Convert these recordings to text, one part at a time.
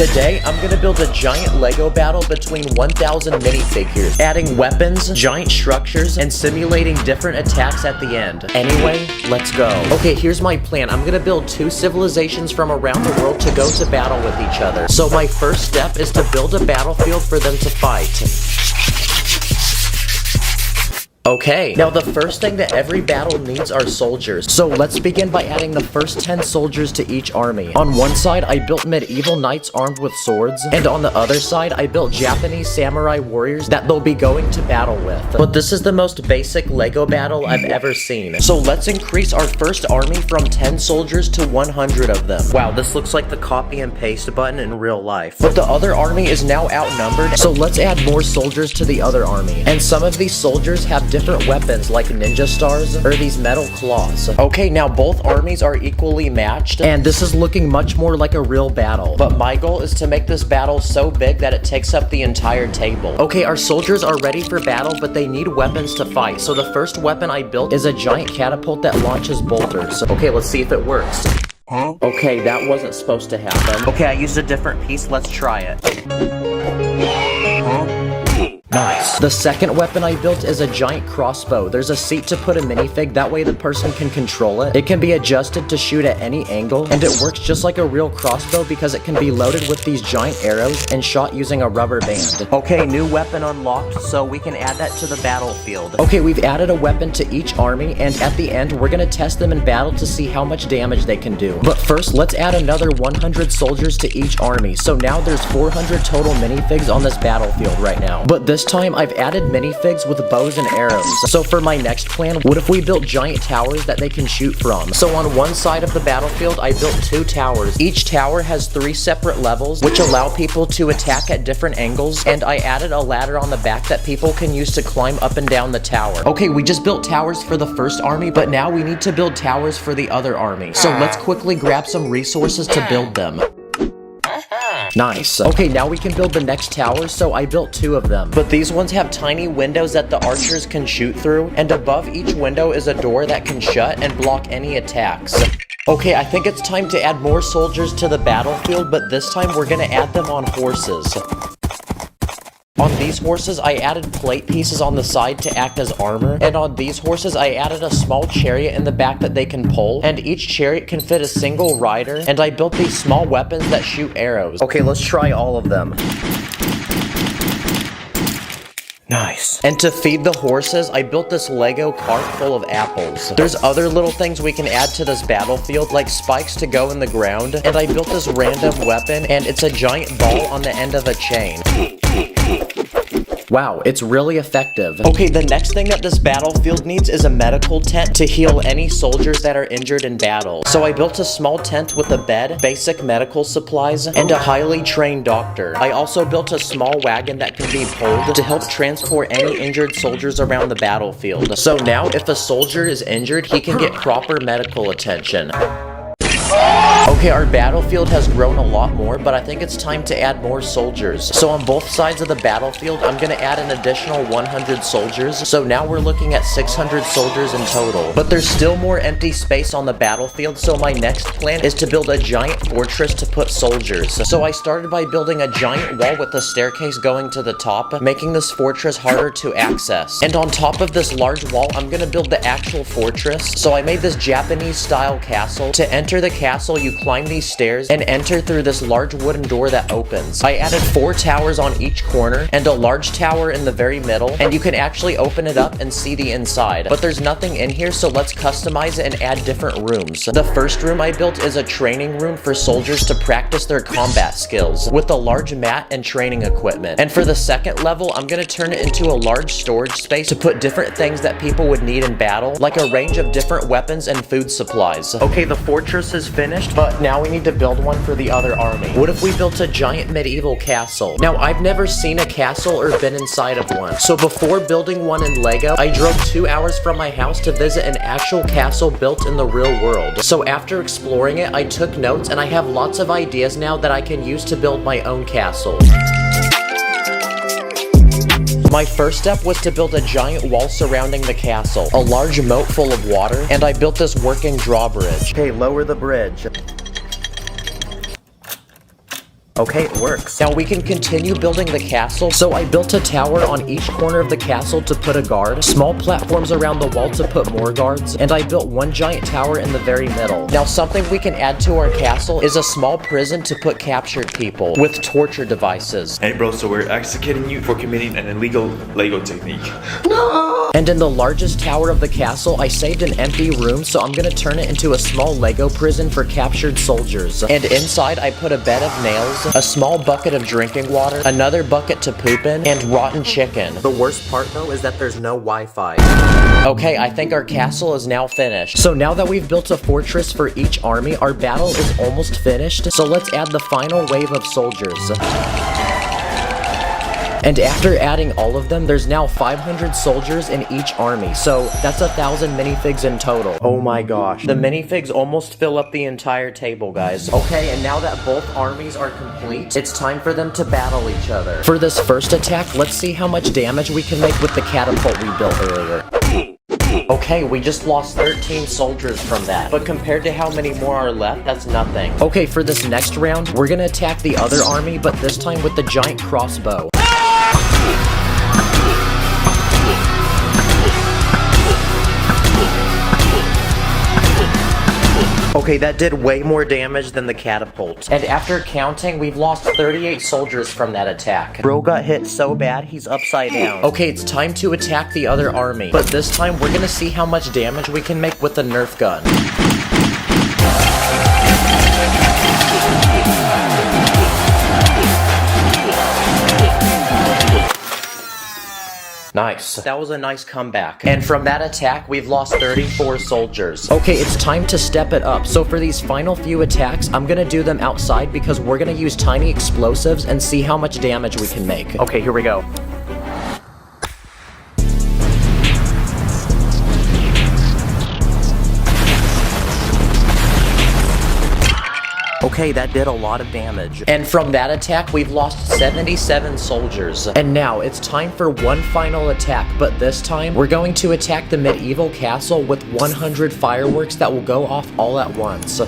Today, I'm gonna build a giant Lego battle between 1,000 minifigures, adding weapons, giant structures, and simulating different attacks at the end. Anyway, let's go. Okay, here's my plan. I'm gonna build 2 civilizations from around the world to go to battle with each other. So my first step is to build a battlefield for them to fight. Okay, now the first thing that every battle needs are soldiers. So let's begin by adding the first 10 soldiers to each army. On one side, I built medieval knights armed with swords, and on the other side, I built Japanese samurai warriors that they'll be going to battle with. But this is the most basic Lego battle I've ever seen. So let's increase our first army from 10 soldiers to 100 of them. Wow, this looks like the copy and paste button in real life. But the other army is now outnumbered, so let's add more soldiers to the other army. And some of these soldiers have different weapons like ninja stars or these metal claws. Okay, now both armies are equally matched, and this is looking much more like a real battle. But my goal is to make this battle so big that it takes up the entire table. Okay, our soldiers are ready for battle, but they need weapons to fight. So the first weapon I built is a giant catapult that launches bolters. Okay, let's see if it works. Huh? Okay, that wasn't supposed to happen. Okay, I used a different piece. Let's try it. Huh? Nice. The second weapon I built is a giant crossbow. There's a seat to put a minifig, that way the person can control it. It can be adjusted to shoot at any angle, and it works just like a real crossbow because it can be loaded with these giant arrows and shot using a rubber band. Okay, new weapon unlocked, so we can add that to the battlefield. Okay, we've added a weapon to each army, and at the end, we're gonna test them in battle to see how much damage they can do. But first, let's add another 100 soldiers to each army. So now there's 400 total minifigs on this battlefield right now. But this time I've added minifigs with bows and arrows. So for my next plan, what if we built giant towers that they can shoot from? So on one side of the battlefield, I built 2 towers. Each tower has 3 separate levels, which allow people to attack at different angles, and I added a ladder on the back that people can use to climb up and down the tower. Okay, we just built towers for the first army, but now we need to build towers for the other army. So let's quickly grab some resources to build them. Nice. Okay, now we can build the next tower, so I built 2 of them. But these ones have tiny windows that the archers can shoot through, and above each window is a door that can shut and block any attacks. Okay, I think it's time to add more soldiers to the battlefield, but this time we're gonna add them on horses. On these horses, I added plate pieces on the side to act as armor, and on these horses, I added a small chariot in the back that they can pull, and each chariot can fit a single rider, and I built these small weapons that shoot arrows. Okay, let's try all of them. Nice. And to feed the horses, I built this Lego cart full of apples. There's other little things we can add to this battlefield, like spikes to go in the ground, and I built this random weapon, and it's a giant ball on the end of a chain. Wow, it's really effective. Okay, the next thing that this battlefield needs is a medical tent to heal any soldiers that are injured in battle. So I built a small tent with a bed, basic medical supplies, and a highly trained doctor. I also built a small wagon that can be pulled to help transport any injured soldiers around the battlefield. So now if a soldier is injured, he can get proper medical attention. Okay, our battlefield has grown a lot more, but I think it's time to add more soldiers. So on both sides of the battlefield, I'm gonna add an additional 100 soldiers. So now we're looking at 600 soldiers in total. But there's still more empty space on the battlefield, so my next plan is to build a giant fortress to put soldiers. So I started by building a giant wall with a staircase going to the top, making this fortress harder to access. And on top of this large wall, I'm gonna build the actual fortress. So I made this Japanese-style castle. To enter the castle, you climb these stairs and enter through this large wooden door that opens. I added 4 towers on each corner and a large tower in the very middle, and you can actually open it up and see the inside. But there's nothing in here, so let's customize it and add different rooms. The first room I built is a training room for soldiers to practice their combat skills with a large mat and training equipment. And for the second level, I'm gonna turn it into a large storage space to put different things that people would need in battle, like a range of different weapons and food supplies. Okay, the fortress is finished, but now we need to build one for the other army. What if we built a giant medieval castle? Now, I've never seen a castle or been inside of one. So before building one in Lego, I drove 2 hours from my house to visit an actual castle built in the real world. So after exploring it, I took notes, and I have lots of ideas now that I can use to build my own castle. My first step was to build a giant wall surrounding the castle, a large moat full of water, and I built this working drawbridge. Okay, lower the bridge. Okay, it works. Now we can continue building the castle. So I built a tower on each corner of the castle to put a guard, small platforms around the wall to put more guards, and I built one giant tower in the very middle. Now something we can add to our castle is a small prison to put captured people with torture devices. Hey bro, so we're executing you for committing an illegal Lego technique. No! And in the largest tower of the castle, I saved an empty room, so I'm gonna turn it into a small Lego prison for captured soldiers. And inside, I put a bed of nails, a small bucket of drinking water, another bucket to poop in, and rotten chicken. The worst part though is that there's no Wi-Fi. Okay, I think our castle is now finished. So now that we've built a fortress for each army, our battle is almost finished. So let's add the final wave of soldiers. And after adding all of them, there's now 500 soldiers in each army. So that's 1,000 minifigs in total. Oh my gosh. The minifigs almost fill up the entire table, guys. Okay, and now that both armies are complete, it's time for them to battle each other. For this first attack, let's see how much damage we can make with the catapult we built earlier. Okay, we just lost 13 soldiers from that. But compared to how many more are left, that's nothing. Okay, for this next round, we're gonna attack the other army, but this time with the giant crossbow. Okay, that did way more damage than the catapult. And after counting, we've lost 38 soldiers from that attack. Bro got hit so bad, he's upside down. Okay, it's time to attack the other army. But this time, we're gonna see how much damage we can make with the Nerf gun. Nice. That was a nice comeback. And from that attack, we've lost 34 soldiers. Okay, it's time to step it up. So for these final few attacks, I'm gonna do them outside because we're gonna use tiny explosives and see how much damage we can make. Okay, here we go. Okay, that did a lot of damage. And from that attack, we've lost 77 soldiers. And now, it's time for one final attack, but this time, we're going to attack the medieval castle with 100 fireworks that will go off all at once.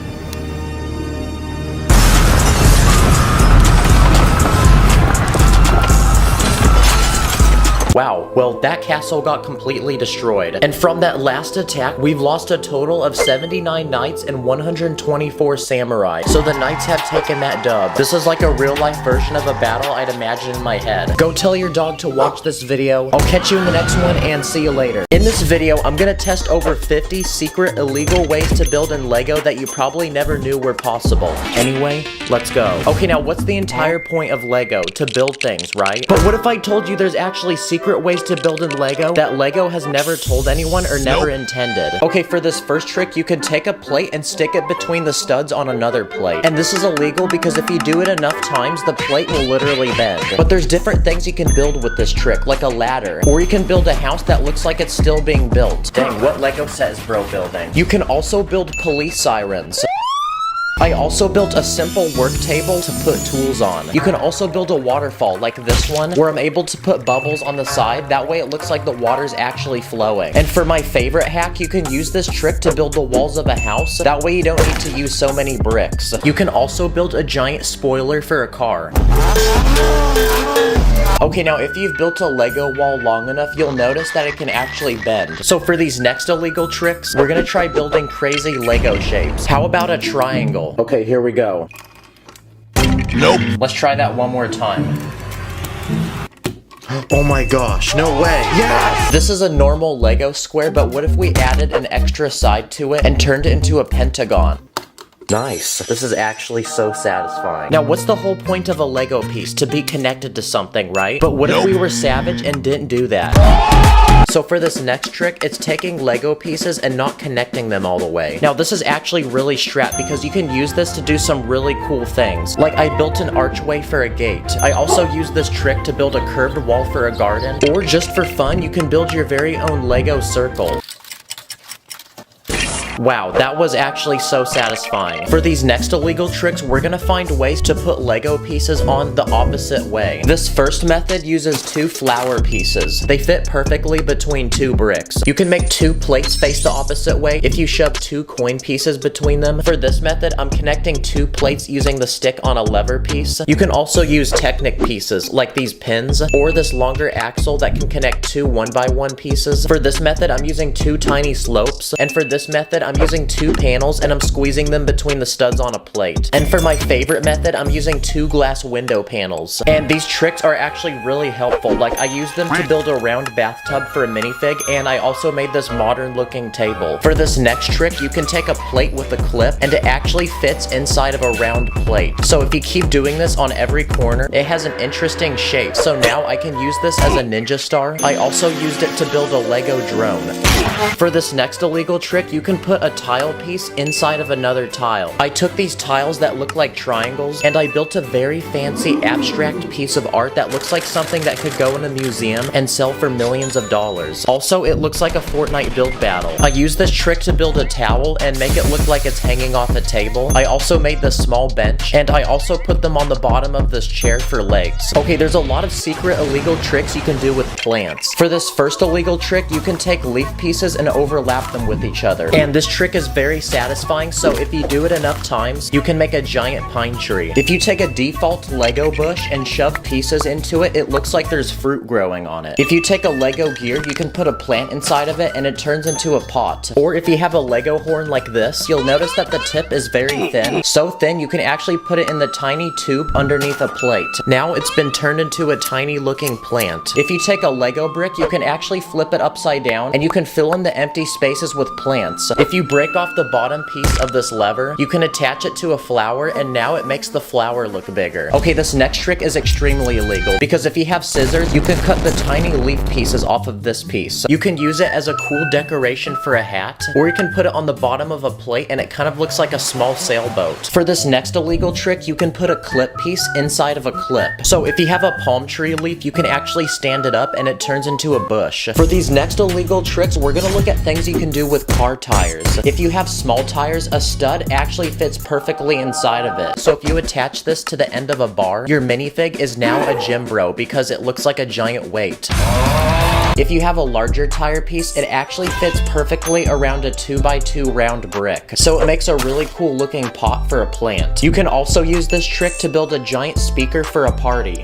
Wow, well that castle got completely destroyed. And from that last attack, we've lost a total of 79 knights and 124 samurai. So the knights have taken that dub. This is like a real life version of a battle I'd imagine in my head. Go tell your dog to watch this video. I'll catch you in the next one and see you later. In this video, I'm gonna test over 50 secret illegal ways to build in Lego that you probably never knew were possible. Anyway, let's go. Okay, now what's the entire point of Lego? To build things, right? But what if I told you there's actually secret ways to build in Lego that Lego has never told anyone or never intended? Okay, for this first trick, you could take a plate and stick it between the studs on another plate. And this is illegal because if you do it enough times, the plate will literally bend. But there's different things you can build with this trick, like a ladder. Or you can build a house that looks like it's still being built. Dang, what Lego set is bro building? You can also build police sirens. I also built a simple work table to put tools on. You can also build a waterfall like this one, where I'm able to put bubbles on the side. That way it looks like the water's actually flowing. And for my favorite hack, you can use this trick to build the walls of a house. That way you don't need to use so many bricks. You can also build a giant spoiler for a car. Okay, now if you've built a Lego wall long enough, you'll notice that it can actually bend. So for these next illegal tricks, we're gonna try building crazy Lego shapes. How about a triangle? Okay, here we go. Nope. Let's try that one more time. Oh my gosh, no way. Yes! This is a normal Lego square, but what if we added an extra side to it and turned it into a pentagon? Nice. This is actually so satisfying. Now, what's the whole point of a Lego piece? To be connected to something, right? But what if we were savage and didn't do that? So for this next trick, it's taking Lego pieces and not connecting them all the way. Now, this is actually really strapped because you can use this to do some really cool things. Like, I built an archway for a gate. I also used this trick to build a curved wall for a garden. Or just for fun, you can build your very own Lego circle. Wow, that was actually so satisfying. For these next illegal tricks, we're gonna find ways to put Lego pieces on the opposite way. This first method uses 2 flower pieces. They fit perfectly between 2 bricks. You can make 2 plates face the opposite way if you shove 2 coin pieces between them. For this method, I'm connecting 2 plates using the stick on a lever piece. You can also use Technic pieces, like these pins, or this longer axle that can connect 2 1x1 pieces. For this method, I'm using 2 tiny slopes, and for this method, I'm using 2 panels and I'm squeezing them between the studs on a plate. And for my favorite method, I'm using 2 glass window panels. And these tricks are actually really helpful. Like, I used them to build a round bathtub for a minifig, and I also made this modern looking table. For this next trick, you can take a plate with a clip, and it actually fits inside of a round plate. So if you keep doing this on every corner, it has an interesting shape. So now I can use this as a ninja star. I also used it to build a Lego drone. For this next illegal trick, you can put a tile piece inside of another tile. I took these tiles that look like triangles, and I built a very fancy abstract piece of art that looks like something that could go in a museum and sell for millions of dollars. Also, it looks like a Fortnite build battle. I used this trick to build a towel and make it look like it's hanging off a table. I also made this small bench, and I also put them on the bottom of this chair for legs. Okay, there's a lot of secret illegal tricks you can do with plants. For this first illegal trick, you can take leaf pieces and overlap them with each other. And this trick is very satisfying, so if you do it enough times, you can make a giant pine tree. If you take a default Lego bush and shove pieces into it, it looks like there's fruit growing on it. If you take a Lego gear, you can put a plant inside of it and it turns into a pot. Or if you have a Lego horn like this, you'll notice that the tip is very thin. So thin, you can actually put it in the tiny tube underneath a plate. Now it's been turned into a tiny looking plant. If you take a Lego brick, you can actually flip it upside down and you can fill in the empty spaces with plants. If you break off the bottom piece of this lever, you can attach it to a flower and now it makes the flower look bigger. Okay, this next trick is extremely illegal because if you have scissors, you can cut the tiny leaf pieces off of this piece. You can use it as a cool decoration for a hat, or you can put it on the bottom of a plate and it kind of looks like a small sailboat. For this next illegal trick, you can put a clip piece inside of a clip. So if you have a palm tree leaf, you can actually stand it up and it turns into a bush. For these next illegal tricks, we're gonna look at things you can do with car tires. If you have small tires, a stud actually fits perfectly inside of it. So if you attach this to the end of a bar, your minifig is now a gym bro because it looks like a giant weight. If you have a larger tire piece, it actually fits perfectly around a 2x2 round brick. So it makes a really cool looking pot for a plant. You can also use this trick to build a giant speaker for a party.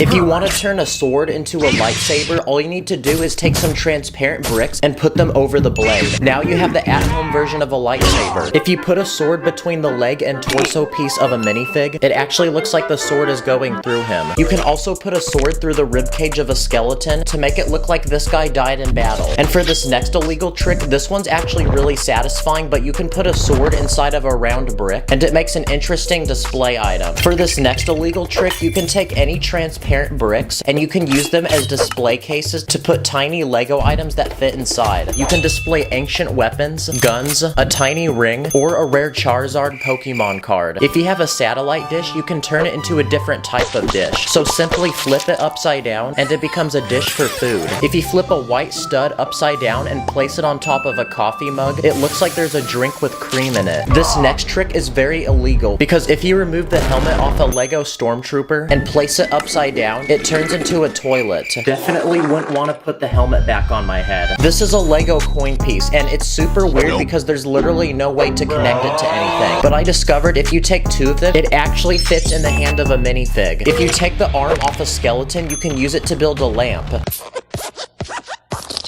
If you want to turn a sword into a lightsaber, all you need to do is take some transparent bricks and put them over the blade. Now you have the at-home version of a lightsaber. If you put a sword between the leg and torso piece of a minifig, it actually looks like the sword is going through him. You can also put a sword through the ribcage of a skeleton to make it look like this guy died in battle. And for this next illegal trick, this one's actually really satisfying, but you can put a sword inside of a round brick, and it makes an interesting display item. For this next illegal trick, you can take any transparent bricks and you can use them as display cases to put tiny Lego items that fit inside. You can display ancient weapons, guns, a tiny ring, or a rare Charizard Pokemon card. If you have a satellite dish, you can turn it into a different type of dish. So simply flip it upside down and it becomes a dish for food. If you flip a white stud upside down and place it on top of a coffee mug, it looks like there's a drink with cream in it. This next trick is very illegal because if you remove the helmet off a Lego Stormtrooper and place it upside down, it turns into a toilet. Definitely wouldn't want to put the helmet back on my head. This is a Lego coin piece and it's super weird because there's literally no way to connect it to anything. But I discovered if you take 2 of them, it actually fits in the hand of a minifig. If you take the arm off a skeleton, you can use it to build a lamp.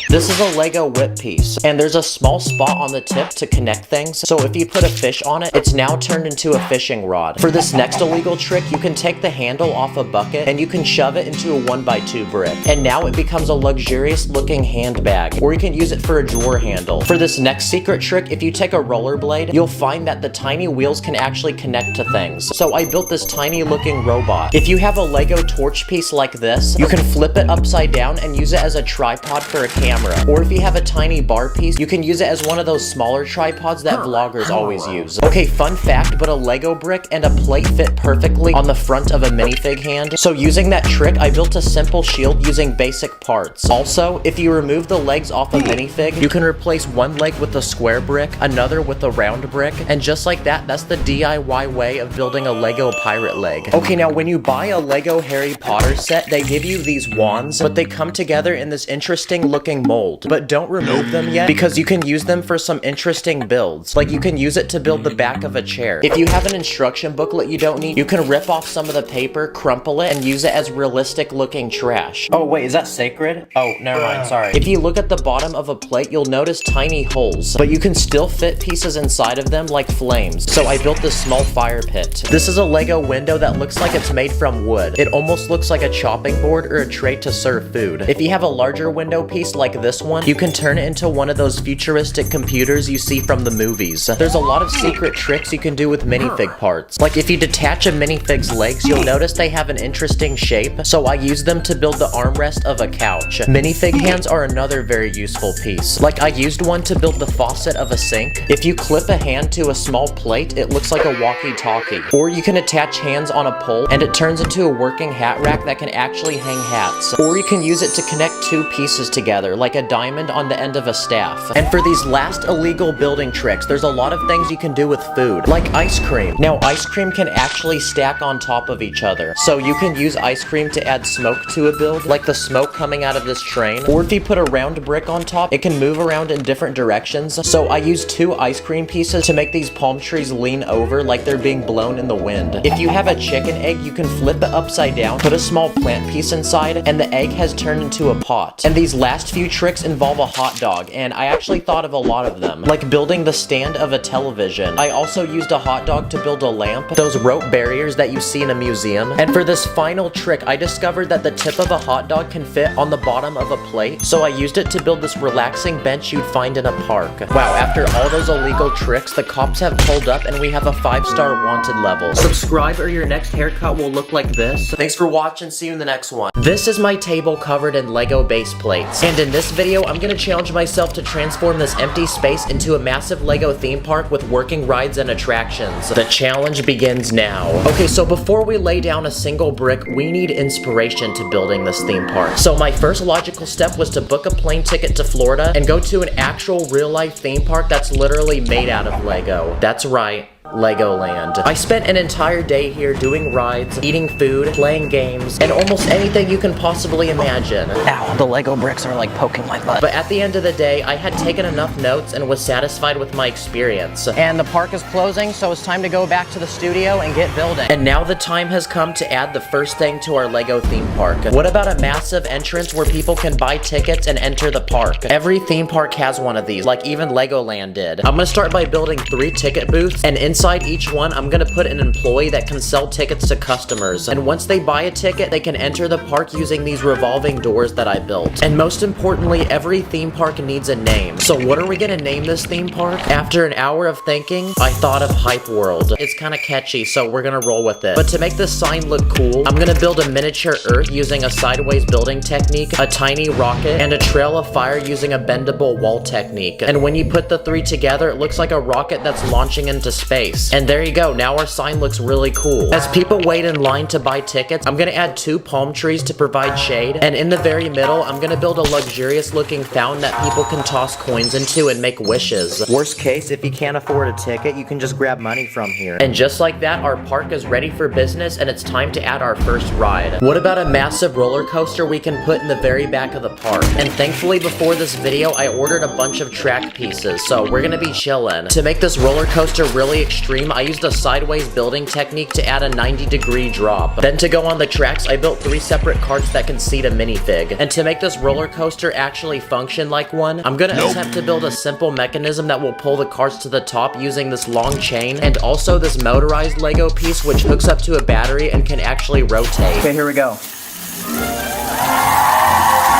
This is a Lego whip piece, and there's a small spot on the tip to connect things, so if you put a fish on it, it's now turned into a fishing rod. For this next illegal trick, you can take the handle off a bucket, and you can shove it into a 1x2 brick, and now it becomes a luxurious looking handbag, or you can use it for a drawer handle. For this next secret trick, if you take a rollerblade, you'll find that the tiny wheels can actually connect to things. So I built this tiny looking robot. If you have a Lego torch piece like this, you can flip it upside down and use it as a tripod for a camera. camera. Or if you have a tiny bar piece, you can use it as one of those smaller tripods that vloggers always use. Okay, fun fact, but a Lego brick and a plate fit perfectly on the front of a minifig hand. So using that trick, I built a simple shield using basic parts. Also, if you remove the legs off a minifig, you can replace one leg with a square brick, another with a round brick, and just like that, that's the DIY way of building a Lego pirate leg. Okay, now when you buy a Lego Harry Potter set, they give you these wands, but they come together in this interesting looking mold. But don't remove them yet, because you can use them for some interesting builds. Like you can use it to build the back of a chair. If you have an instruction booklet you don't need, you can rip off some of the paper, crumple it, and use it as realistic looking trash. Oh wait, is that sacred? Oh, never mind, sorry. If you look at the bottom of a plate, you'll notice tiny holes, but you can still fit pieces inside of them like flames. So I built this small fire pit. This is a Lego window that looks like it's made from wood. It almost looks like a chopping board or a tray to serve food. If you have a larger window piece like this one, you can turn it into one of those futuristic computers you see from the movies. There's a lot of secret tricks you can do with minifig parts. Like if you detach a minifig's legs, you'll notice they have an interesting shape, so I use them to build the armrest of a couch. Minifig hands are another very useful piece. Like I used one to build the faucet of a sink. If you clip a hand to a small plate, it looks like a walkie-talkie. Or you can attach hands on a pole and it turns into a working hat rack that can actually hang hats. Or you can use it to connect two pieces together, like a diamond on the end of a staff. And for these last illegal building tricks, there's a lot of things you can do with food, like ice cream. Now, ice cream can actually stack on top of each other. So you can use ice cream to add smoke to a build, like the smoke coming out of this train. Or if you put a round brick on top, it can move around in different directions. So I used two ice cream pieces to make these palm trees lean over like they're being blown in the wind. If you have a chicken egg, you can flip it upside down, put a small plant piece inside, and the egg has turned into a pot. And these last few tricks involve a hot dog, and I actually thought of a lot of them, like building the stand of a television. I also used a hot dog to build a lamp, those rope barriers that you see in a museum. And for this final trick, I discovered that the tip of a hot dog can fit on the bottom of a plate, so I used it to build this relaxing bench you'd find in a park. Wow, after all those illegal tricks, the cops have pulled up and we have a 5-star wanted level. Subscribe or your next haircut will look like this. Thanks for watching, see you in the next one. This is my table covered in Lego base plates, and in this video, I'm gonna challenge myself to transform this empty space into a massive Lego theme park with working rides and attractions. The challenge begins now. Okay, so before we lay down a single brick, we need inspiration to building this theme park. So my first logical step was to book a plane ticket to Florida and go to an actual real-life theme park that's literally made out of Lego. That's right. Legoland. I spent an entire day here doing rides, eating food, playing games, and almost anything you can possibly imagine. Ow, the Lego bricks are like poking my butt. But at the end of the day, I had taken enough notes and was satisfied with my experience. And the park is closing, so it's time to go back to the studio and get building. And now the time has come to add the first thing to our Lego theme park. What about a massive entrance where people can buy tickets and enter the park? Every theme park has one of these, like even Legoland did. I'm gonna start by building 3 ticket booths, and inside each one, I'm gonna put an employee that can sell tickets to customers. And once they buy a ticket, they can enter the park using these revolving doors that I built. And most importantly, every theme park needs a name. So what are we gonna name this theme park? After an hour of thinking, I thought of Hype World. It's kinda catchy, so we're gonna roll with it. But to make this sign look cool, I'm gonna build a miniature Earth using a sideways building technique, a tiny rocket, and a trail of fire using a bendable wall technique. And when you put the 3 together, it looks like a rocket that's launching into space. And there you go, now our sign looks really cool. As people wait in line to buy tickets, I'm gonna add 2 palm trees to provide shade, and in the very middle, I'm gonna build a luxurious looking fountain that people can toss coins into and make wishes. Worst case, if you can't afford a ticket, you can just grab money from here. And just like that, our park is ready for business, and it's time to add our first ride. What about a massive roller coaster we can put in the very back of the park? And thankfully, before this video, I ordered a bunch of track pieces, so we're gonna be chillin'. To make this roller coaster really extreme, I used a sideways building technique to add a 90-degree drop. Then to go on the tracks, I built 3 separate carts that can seat a minifig. And to make this roller coaster actually function like one, I'm gonna attempt to build a simple mechanism that will pull the carts to the top using this long chain, and also this motorized Lego piece which hooks up to a battery and can actually rotate. Okay, here we go.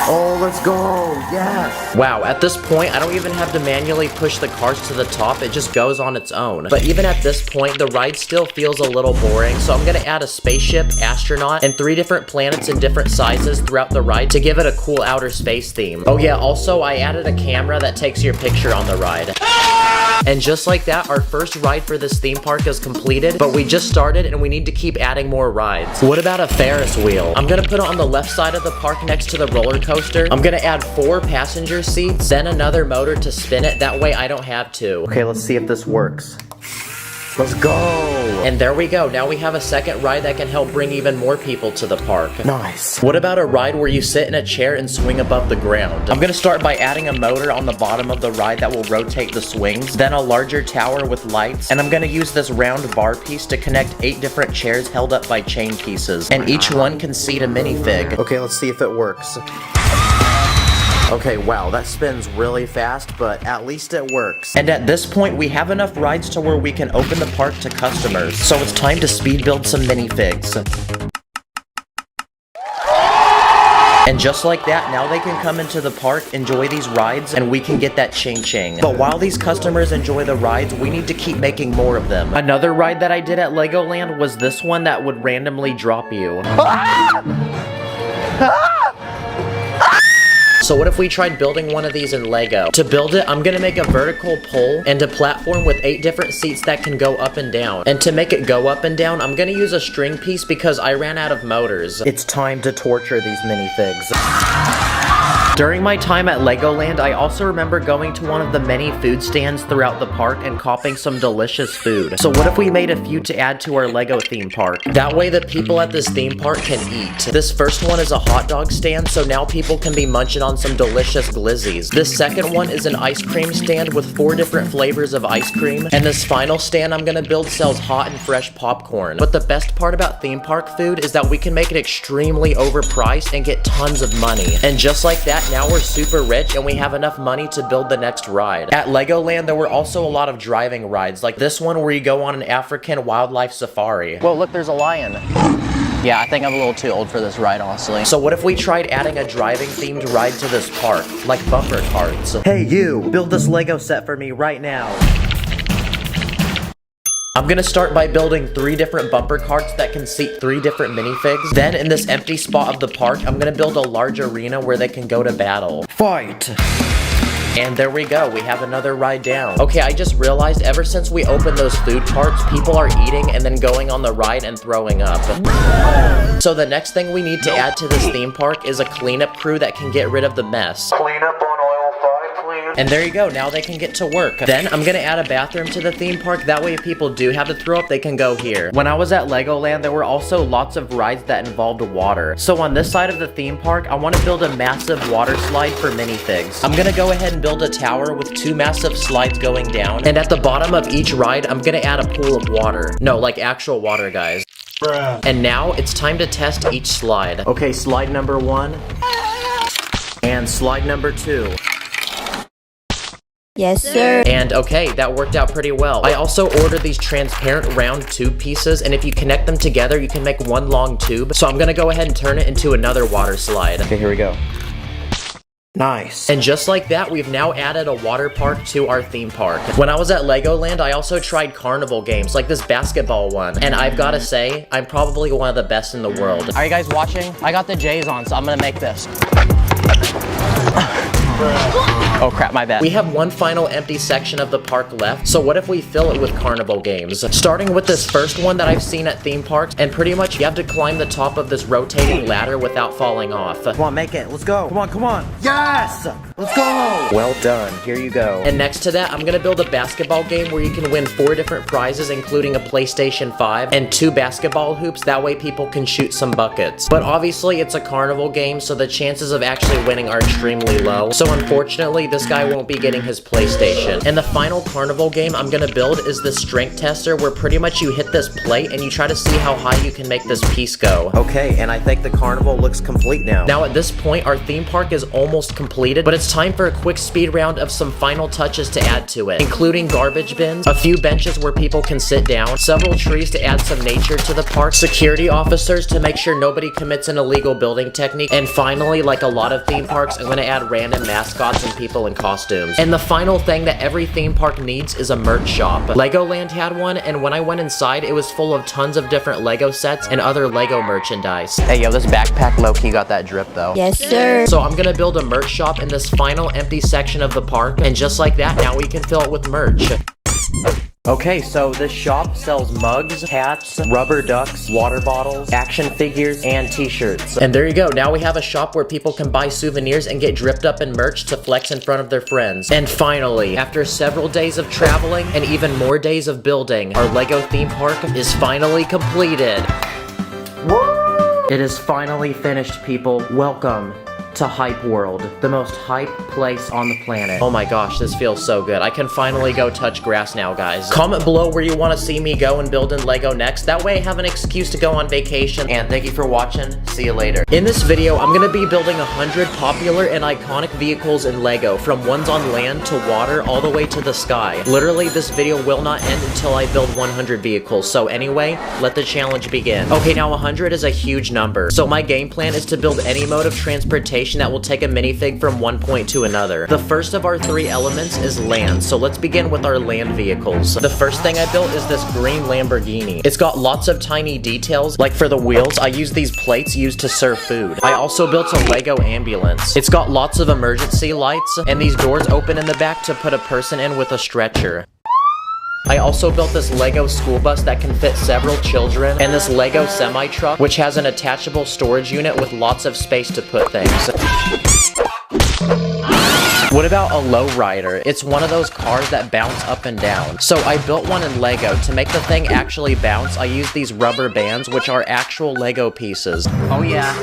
Oh, let's go. Yes. Wow, at this point, I don't even have to manually push the cars to the top. It just goes on its own. But even at this point, the ride still feels a little boring. So I'm gonna add a spaceship, astronaut, and 3 different planets in different sizes throughout the ride to give it a cool outer space theme. Oh yeah, also I added a camera that takes your picture on the ride. And just like that, our first ride for this theme park is completed, but we just started and we need to keep adding more rides. What about a Ferris wheel? I'm gonna put it on the left side of the park next to the roller coaster. I'm gonna add 4 passenger seats, then another motor to spin it. That way I don't have to. Okay, let's see if this works. Let's go! And there we go. Now we have a second ride that can help bring even more people to the park. Nice. What about a ride where you sit in a chair and swing above the ground? I'm gonna start by adding a motor on the bottom of the ride that will rotate the swings, then a larger tower with lights, and I'm gonna use this round bar piece to connect 8 different chairs held up by chain pieces, and each one can seat a minifig. Okay, let's see if it works. Okay, wow, that spins really fast, but at least it works. And at this point, we have enough rides to where we can open the park to customers. So it's time to speed build some minifigs. And just like that, now they can come into the park, enjoy these rides, and we can get that ching-ching. But while these customers enjoy the rides, we need to keep making more of them. Another ride that I did at Legoland was this one that would randomly drop you. So what if we tried building one of these in Lego? To build it, I'm gonna make a vertical pole and a platform with 8 different seats that can go up and down. And to make it go up and down, I'm gonna use a string piece because I ran out of motors. It's time to torture these minifigs. During my time at Legoland, I also remember going to one of the many food stands throughout the park and copping some delicious food. So what if we made a few to add to our Lego theme park? That way the people at this theme park can eat. This first one is a hot dog stand, so now people can be munching on some delicious glizzies. This second one is an ice cream stand with 4 different flavors of ice cream. And this final stand I'm gonna build sells hot and fresh popcorn. But the best part about theme park food is that we can make it extremely overpriced and get tons of money. And just like that, now we're super rich and we have enough money to build the next ride. At Legoland, there were also a lot of driving rides, like this one where you go on an African wildlife safari. Whoa, look, there's a lion. Yeah, I think I'm a little too old for this ride, honestly. So what if we tried adding a driving themed ride to this park, like bumper carts? Hey you, build this Lego set for me right now. I'm gonna start by building 3 different bumper carts that can seat 3 different minifigs. Then in this empty spot of the park, I'm gonna build a large arena where they can go to battle. Fight! And there we go, we have another ride down. Okay, I just realized ever since we opened those food carts, people are eating and then going on the ride and throwing up. So the next thing we need to add to this theme park is a cleanup crew that can get rid of the mess. Clean up on aisle 5, please. And there you go, now they can get to work. Then I'm gonna add a bathroom to the theme park, that way if people do have to throw up, they can go here. When I was at Legoland, there were also lots of rides that involved water. So on this side of the theme park, I want to build a massive water slide for minifigs. I'm gonna go ahead and build a tower with 2 massive slides going down, and at the bottom of each ride, I'm gonna add a pool of water. No, like actual water, guys. Bruh. And now it's time to test each slide. Okay, slide number 1. And slide number 2. Yes, sir. And okay, that worked out pretty well. I also ordered these transparent round tube pieces, and if you connect them together, you can make one long tube. So I'm gonna go ahead and turn it into another water slide. Okay, here we go. Nice. And just like that, we've now added a water park to our theme park. When I was at Legoland, I also tried carnival games, like this basketball one. And I've gotta say, I'm probably one of the best in the world. Are you guys watching? I got the J's on, so I'm gonna make this. Oh crap, my bad. We have one final empty section of the park left, so what if we fill it with carnival games? Starting with this first one that I've seen at theme parks, and pretty much you have to climb the top of this rotating ladder without falling off. Come on, make it. Let's go. Come on, come on. Yes! Let's go! Well done. Here you go. And next to that, I'm gonna build a basketball game where you can win 4 different prizes, including a PlayStation 5 and 2 basketball hoops. That way people can shoot some buckets. But obviously, it's a carnival game, so the chances of actually winning are extremely low. So unfortunately, this guy won't be getting his PlayStation. And the final carnival game I'm gonna build is the strength tester, where pretty much you hit this plate and you try to see how high you can make this piece go. Okay, and I think the carnival looks complete now. Now at this point, our theme park is almost completed, but it's time for a quick speed round of some final touches to add to it, including garbage bins, a few benches where people can sit down, several trees to add some nature to the park, security officers to make sure nobody commits an illegal building technique, and finally, like a lot of theme parks, I'm gonna add random mascots and people in costumes. And the final thing that every theme park needs is a merch shop. Legoland had one, and when I went inside, it was full of tons of different Lego sets and other Lego merchandise. Hey yo, this backpack low-key got that drip though. Yes, sir. So I'm gonna build a merch shop in this final empty section of the park, and just like that, now we can fill it with merch. Okay, so this shop sells mugs, hats, rubber ducks, water bottles, action figures, and t-shirts. And there you go, now we have a shop where people can buy souvenirs and get dripped up in merch to flex in front of their friends. And finally, after several days of traveling and even more days of building, our Lego theme park is finally completed. Woo! It is finally finished, people. Welcome to Hype World, the most hype place on the planet. Oh my gosh, this feels so good. I can finally go touch grass now, guys. Comment below where you want to see me go and build in Lego next. That way I have an excuse to go on vacation. And thank you for watching. See you later. In this video, I'm gonna be building 100 popular and iconic vehicles in Lego, from ones on land to water all the way to the sky. Literally, this video will not end until I build 100 vehicles. So anyway, let the challenge begin. Okay, now 100 is a huge number. So my game plan is to build any mode of transportation that will take a minifig from one point to another. The first of our 3 elements is land, so let's begin with our land vehicles. The first thing I built is this green Lamborghini. It's got lots of tiny details, like for the wheels, I use these plates used to serve food. I also built a Lego ambulance. It's got lots of emergency lights, and these doors open in the back to put a person in with a stretcher. I also built this Lego school bus that can fit several children, and this Lego semi-truck, which has an attachable storage unit with lots of space to put things. What about a lowrider? It's one of those cars that bounce up and down. So I built one in Lego. To make the thing actually bounce, I used these rubber bands, which are actual Lego pieces. Oh yeah,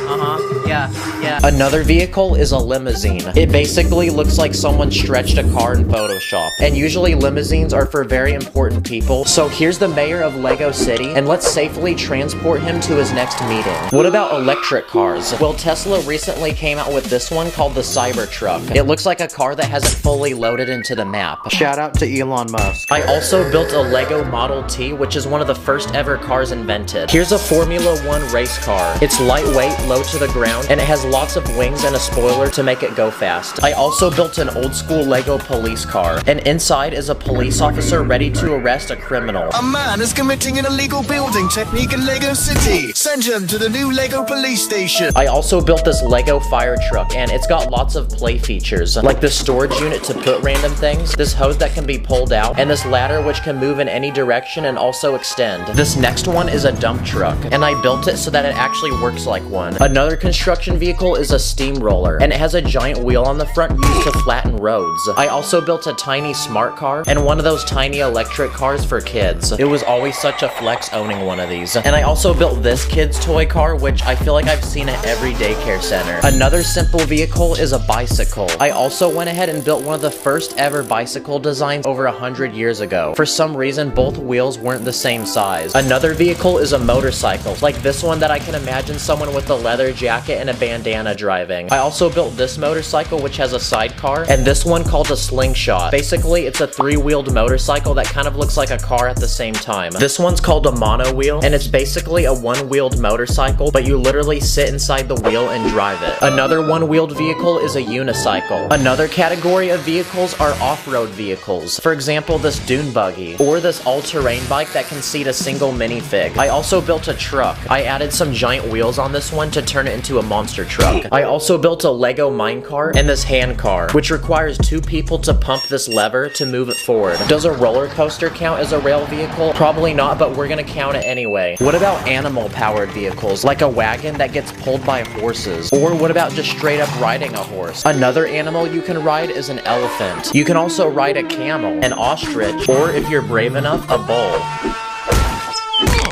yeah. Another vehicle is a limousine. It basically looks like someone stretched a car in Photoshop. And usually limousines are for very important people. So here's the mayor of Lego City, and let's safely transport him to his next meeting. What about electric cars? Well, Tesla recently came out with this one called the Cybertruck. It looks like a car that hasn't fully loaded into the map. Shout out to Elon Musk. I also built a Lego Model T, which is one of the first ever cars invented. Here's a Formula 1 race car. It's lightweight, low to the ground, and it has lots of wings and a spoiler to make it go fast. I also built an old school Lego police car, and inside is a police officer ready to arrest a criminal. A man is committing an illegal building technique in Lego City. Send him to the new Lego police station. I also built this Lego fire truck, and it's got lots of play features, like this storage unit to put random things, this hose that can be pulled out, and this ladder which can move in any direction and also extend. This next one is a dump truck, and I built it so that it actually works like one. Another construction vehicle is a steamroller, and it has a giant wheel on the front used to flatten roads. I also built a tiny smart car, and one of those tiny electric cars for kids. It was always such a flex owning one of these. And I also built this kid's toy car, which I feel like I've seen at every daycare center. Another simple vehicle is a bicycle. I also went ahead and built one of the first ever bicycle designs over 100 years ago. For some reason, both wheels weren't the same size. Another vehicle is a motorcycle, like this one that I can imagine someone with a leather jacket and a bandana driving. I also built this motorcycle, which has a sidecar, and this one called a slingshot. Basically, it's a 3-wheeled motorcycle that kind of looks like a car at the same time. This one's called a monowheel, and it's basically a 1-wheeled motorcycle, but you literally sit inside the wheel and drive it. Another 1-wheeled vehicle is a unicycle. Another category of vehicles are off-road vehicles. For example, this dune buggy, or this all-terrain bike that can seat a single minifig. I also built a truck. I added some giant wheels on this one to turn it into a monster truck. I also built a Lego minecart and this hand car, which requires 2 people to pump this lever to move it forward. Does a roller coaster count as a rail vehicle? Probably not, but we're gonna count it anyway. What about animal-powered vehicles, like a wagon that gets pulled by horses? Or what about just straight up riding a horse? Another animal you can ride is an elephant. You can also ride a camel, an ostrich, or if you're brave enough, a bull.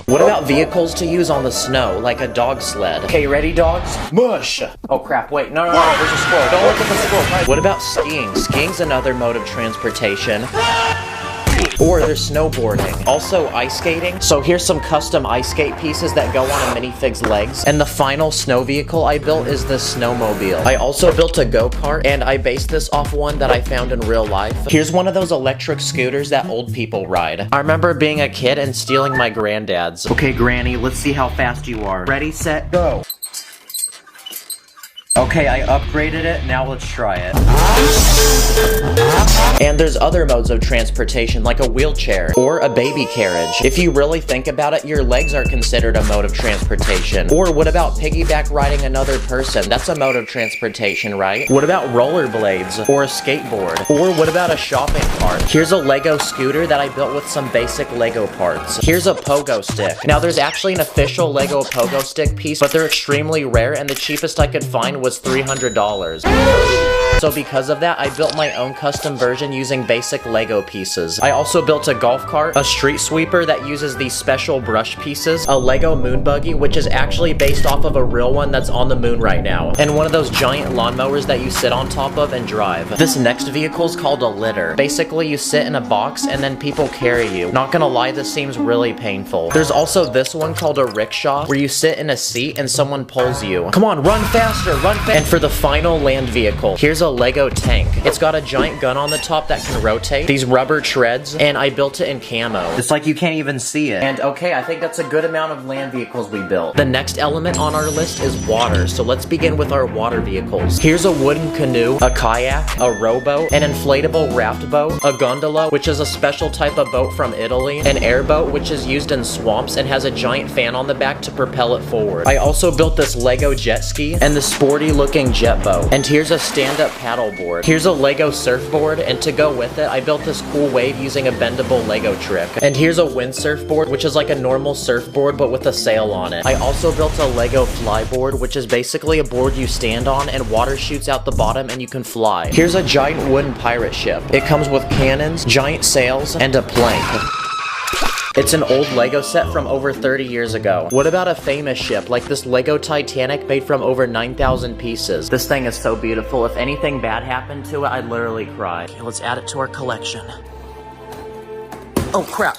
What about vehicles to use on the snow, like a dog sled? Okay, you ready, dogs? Mush! Oh crap, wait, no, there's a squirrel. Don't look at the squirrel. What about skiing? Skiing's another mode of transportation. Or there's snowboarding. Also ice skating. So here's some custom ice skate pieces that go on a minifig's legs. And the final snow vehicle I built is this snowmobile. I also built a go-kart, and I based this off one that I found in real life. Here's one of those electric scooters that old people ride. I remember being a kid and stealing my granddad's. Okay, Granny, let's see how fast you are. Ready, set, go. Okay, I upgraded it, now let's try it. And there's other modes of transportation, like a wheelchair or a baby carriage. If you really think about it, your legs are considered a mode of transportation. Or what about piggyback riding another person? That's a mode of transportation, right? What about rollerblades or a skateboard? Or what about a shopping cart? Here's a Lego scooter that I built with some basic Lego parts. Here's a pogo stick. Now there's actually an official Lego pogo stick piece, but they're extremely rare, and the cheapest I could find was $300. So because of that, I built my own custom version using basic Lego pieces. I also built a golf cart, a street sweeper that uses these special brush pieces, a Lego moon buggy, which is actually based off of a real one that's on the moon right now, and one of those giant lawnmowers that you sit on top of and drive. This next vehicle is called a litter. Basically, you sit in a box and then people carry you. Not gonna lie, this seems really painful. There's also this one called a rickshaw, where you sit in a seat and someone pulls you. Come on, run faster, run faster! And for the final land vehicle, here's a Lego tank. It's got a giant gun on the top that can rotate, these rubber treads, and I built it in camo. It's like you can't even see it. And okay, I think that's a good amount of land vehicles we built. The next element on our list is water, so let's begin with our water vehicles. Here's a wooden canoe, a kayak, a rowboat, an inflatable raft boat, a gondola, which is a special type of boat from Italy, an airboat, which is used in swamps and has a giant fan on the back to propel it forward. I also built this Lego jet ski and the sporty looking jet boat. And here's a stand-up paddleboard. Here's a Lego surfboard, and to go with it, I built this cool wave using a bendable Lego trick. And here's a wind surfboard, which is like a normal surfboard but with a sail on it. I also built a Lego flyboard, which is basically a board you stand on and water shoots out the bottom and you can fly. Here's a giant wooden pirate ship. It comes with cannons, giant sails, and a plank. It's an old Lego set from over 30 years ago. What about a famous ship, like this Lego Titanic made from over 9,000 pieces? This thing is so beautiful. If anything bad happened to it, I'd literally cry. Okay, let's add it to our collection. Oh crap.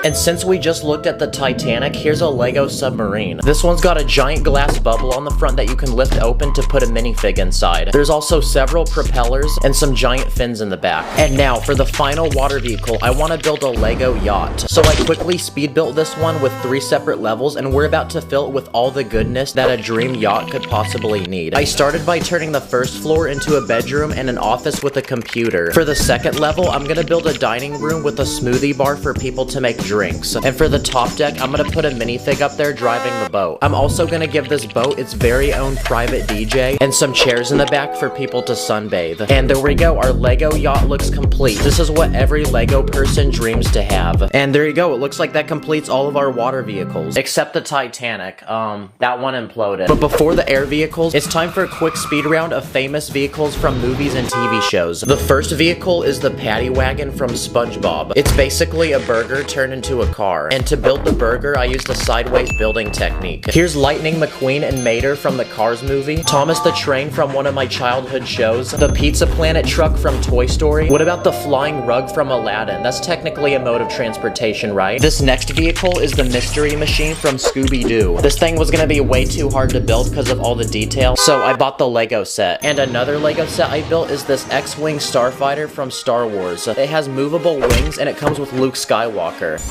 And since we just looked at the Titanic, here's a Lego submarine. This one's got a giant glass bubble on the front that you can lift open to put a minifig inside. There's also several propellers and some giant fins in the back. And now, for the final water vehicle, I want to build a Lego yacht. So I quickly speed built this one with 3 separate levels, and we're about to fill it with all the goodness that a dream yacht could possibly need. I started by turning the first floor into a bedroom and an office with a computer. For the second level, I'm gonna build a dining room with a smoothie bar for people to make drinks. And for the top deck, I'm gonna put a minifig up there driving the boat. I'm also gonna give this boat its very own private DJ and some chairs in the back for people to sunbathe. And there we go, our Lego yacht looks complete. This is what every Lego person dreams to have. And there you go, it looks like that completes all of our water vehicles. Except the Titanic, that one imploded. But before the air vehicles, it's time for a quick speed round of famous vehicles from movies and TV shows. The first vehicle is the Paddy Wagon from SpongeBob. It's basically a burger turned into a car. And to build the burger, I used a sideways building technique. Here's Lightning McQueen and Mater from the Cars movie, Thomas the Train from one of my childhood shows, the Pizza Planet truck from Toy Story. What about the flying rug from Aladdin? That's technically a mode of transportation, right? This next vehicle is the Mystery Machine from Scooby-Doo. This thing was gonna be way too hard to build because of all the detail, so I bought the Lego set. And another Lego set I built is this X-Wing starfighter from Star Wars. It has movable wings and it comes with Luke Skywalker.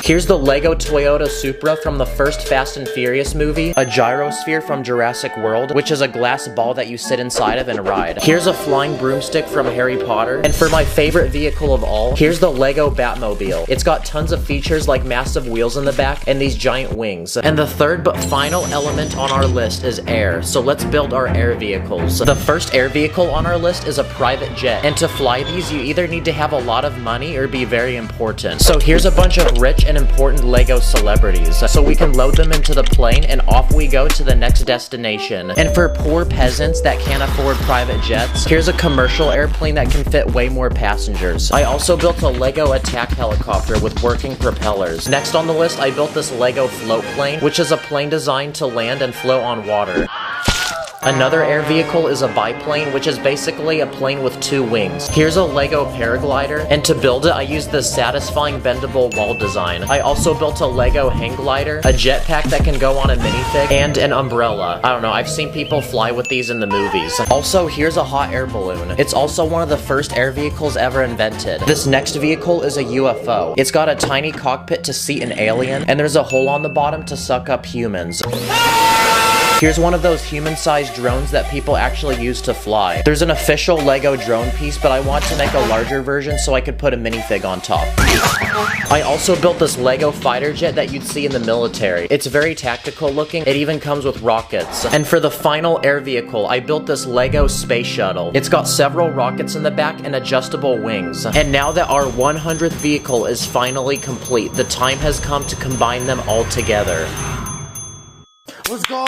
Here's the Lego Toyota Supra from the first Fast and Furious movie, a gyrosphere from Jurassic World, which is a glass ball that you sit inside of and ride. Here's a flying broomstick from Harry Potter. And for my favorite vehicle of all, here's the Lego Batmobile. It's got tons of features like massive wheels in the back and these giant wings. And the third but final element on our list is air, so let's build our air vehicles. The first air vehicle on our list is a private jet, and to fly these you either need to have a lot of money or be very important. So here's a bunch of rich and and important LEGO celebrities, so we can load them into the plane and off we go to the next destination. And for poor peasants that can't afford private jets, here's a commercial airplane that can fit way more passengers. I also built a LEGO attack helicopter with working propellers. Next on the list, I built this LEGO float plane, which is a plane designed to land and float on water. Another air vehicle is a biplane, which is basically a plane with 2 wings. Here's a LEGO paraglider, and to build it, I used this satisfying bendable wall design. I also built a LEGO hang glider, a jetpack that can go on a minifig, and an umbrella. I don't know, I've seen people fly with these in the movies. Also, here's a hot air balloon. It's also one of the first air vehicles ever invented. This next vehicle is a UFO. It's got a tiny cockpit to seat an alien, and there's a hole on the bottom to suck up humans. Here's one of those human-sized drones that people actually use to fly. There's an official LEGO drone piece, but I want to make a larger version so I could put a minifig on top. I also built this LEGO fighter jet that you'd see in the military. It's very tactical looking. It even comes with rockets. And for the final air vehicle, I built this LEGO space shuttle. It's got several rockets in the back and adjustable wings. And now that our 100th vehicle is finally complete, the time has come to combine them all together. Let's go!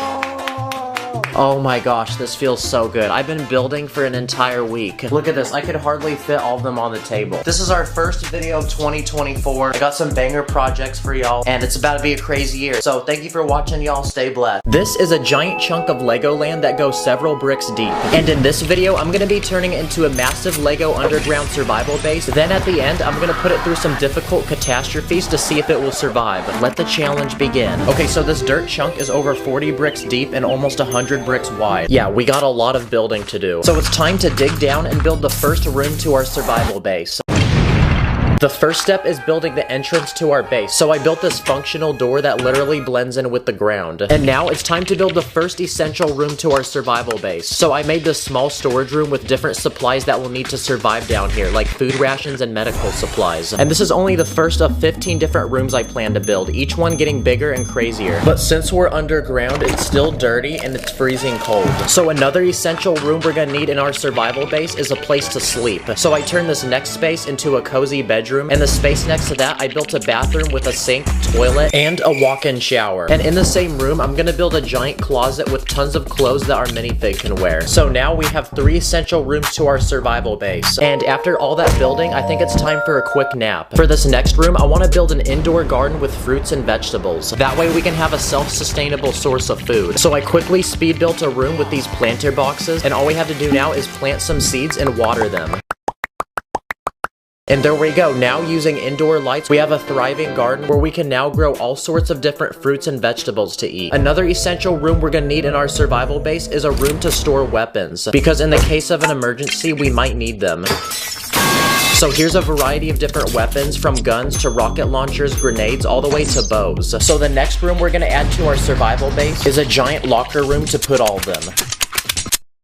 Oh my gosh, this feels so good. I've been building for an entire week. Look at this, I could hardly fit all of them on the table. This is our first video of 2024. I got some banger projects for y'all, and it's about to be a crazy year. So thank you for watching, y'all. Stay blessed. This is a giant chunk of Legoland that goes several bricks deep. And in this video, I'm gonna be turning it into a massive Lego underground survival base. Then at the end, I'm gonna put it through some difficult catastrophes to see if it will survive. Let the challenge begin. Okay, so this dirt chunk is over 40 bricks deep and almost 100 bricks wide. Yeah, we got a lot of building to do. So it's time to dig down and build the first room to our survival base. The first step is building the entrance to our base. So I built this functional door that literally blends in with the ground. And now it's time to build the first essential room to our survival base. So I made this small storage room with different supplies that we'll need to survive down here, like food rations and medical supplies. And this is only the first of 15 different rooms I plan to build, each one getting bigger and crazier. But since we're underground, it's still dirty and it's freezing cold. So another essential room we're gonna need in our survival base is a place to sleep. So I turned this next space into a cozy bedroom, and the space next to that I built a bathroom with a sink, toilet, and a walk-in shower. And in the same room I'm gonna build a giant closet with tons of clothes that our minifig can wear. So now we have 3 essential rooms to our survival base. And after all that building, I think it's time for a quick nap. For this next room, I want to build an indoor garden with fruits and vegetables. That way we can have a self-sustainable source of food. So I quickly speed built a room with these planter boxes, and all we have to do now is plant some seeds and water them. And there we go. Now using indoor lights, we have a thriving garden where we can now grow all sorts of different fruits and vegetables to eat. Another essential room we're gonna need in our survival base is a room to store weapons, because in the case of an emergency, we might need them. So here's a variety of different weapons, from guns to rocket launchers, grenades, all the way to bows. So the next room we're gonna add to our survival base is a giant locker room to put all of them.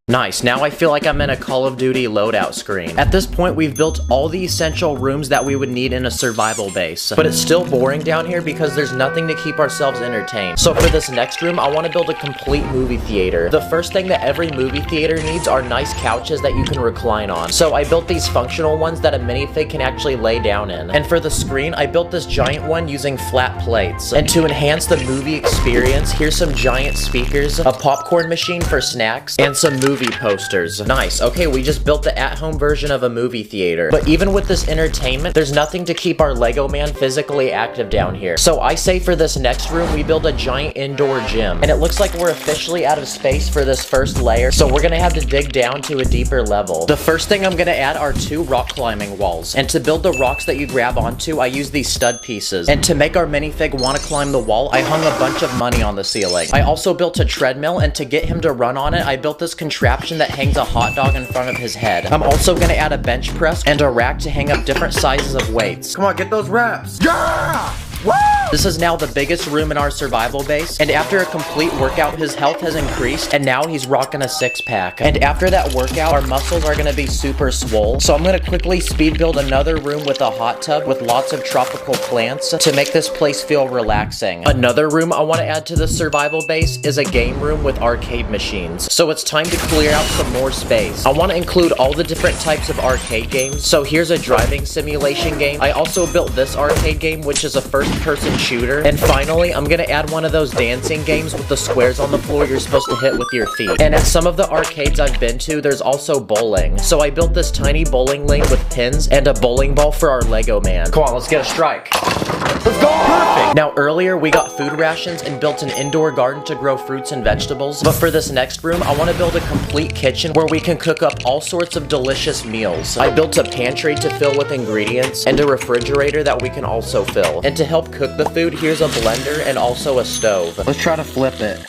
Nice, now I feel like I'm in a Call of Duty loadout screen. At this point, we've built all the essential rooms that we would need in a survival base. But it's still boring down here because there's nothing to keep ourselves entertained. So for this next room, I want to build a complete movie theater. The first thing that every movie theater needs are nice couches that you can recline on. So I built these functional ones that a minifig can actually lay down in. And for the screen, I built this giant one using flat plates. And to enhance the movie experience, here's some giant speakers, a popcorn machine for snacks, and some movie posters. Nice. Okay, we just built the at-home version of a movie theater. But even with this entertainment, there's nothing to keep our Lego man physically active down here. So I say for this next room, we build a giant indoor gym. And it looks like we're officially out of space for this first layer, so we're gonna have to dig down to a deeper level. The first thing I'm gonna add are 2 rock climbing walls. And to build the rocks that you grab onto, I use these stud pieces. And to make our minifig wanna climb the wall, I hung a bunch of money on the ceiling. I also built a treadmill, and to get him to run on it, I built this contraption that hangs a hot dog in front of his head. I'm also gonna add a bench press and a rack to hang up different sizes of weights. Come on, get those reps. Yeah! Woo! This is now the biggest room in our survival base, and after a complete workout, his health has increased, and now he's rocking a six-pack. And after that workout, our muscles are gonna be super swole, so I'm gonna quickly speed build another room with a hot tub with lots of tropical plants to make this place feel relaxing. Another room I want to add to the survival base is a game room with arcade machines. So it's time to clear out some more space. I want to include all the different types of arcade games. So here's a driving simulation game. I also built this arcade game, which is a first-person shooter. And finally, I'm gonna add one of those dancing games with the squares on the floor you're supposed to hit with your feet. And at some of the arcades I've been to, there's also bowling. So I built this tiny bowling lane with pins and a bowling ball for our Lego man. Come on, let's get a strike. Let's go! Perfect! Now earlier we got food rations and built an indoor garden to grow fruits and vegetables. But for this next room, I want to build a complete kitchen where we can cook up all sorts of delicious meals. I built a pantry to fill with ingredients and a refrigerator that we can also fill. And to help cook the food, here's a blender and also a stove. Let's try to flip it.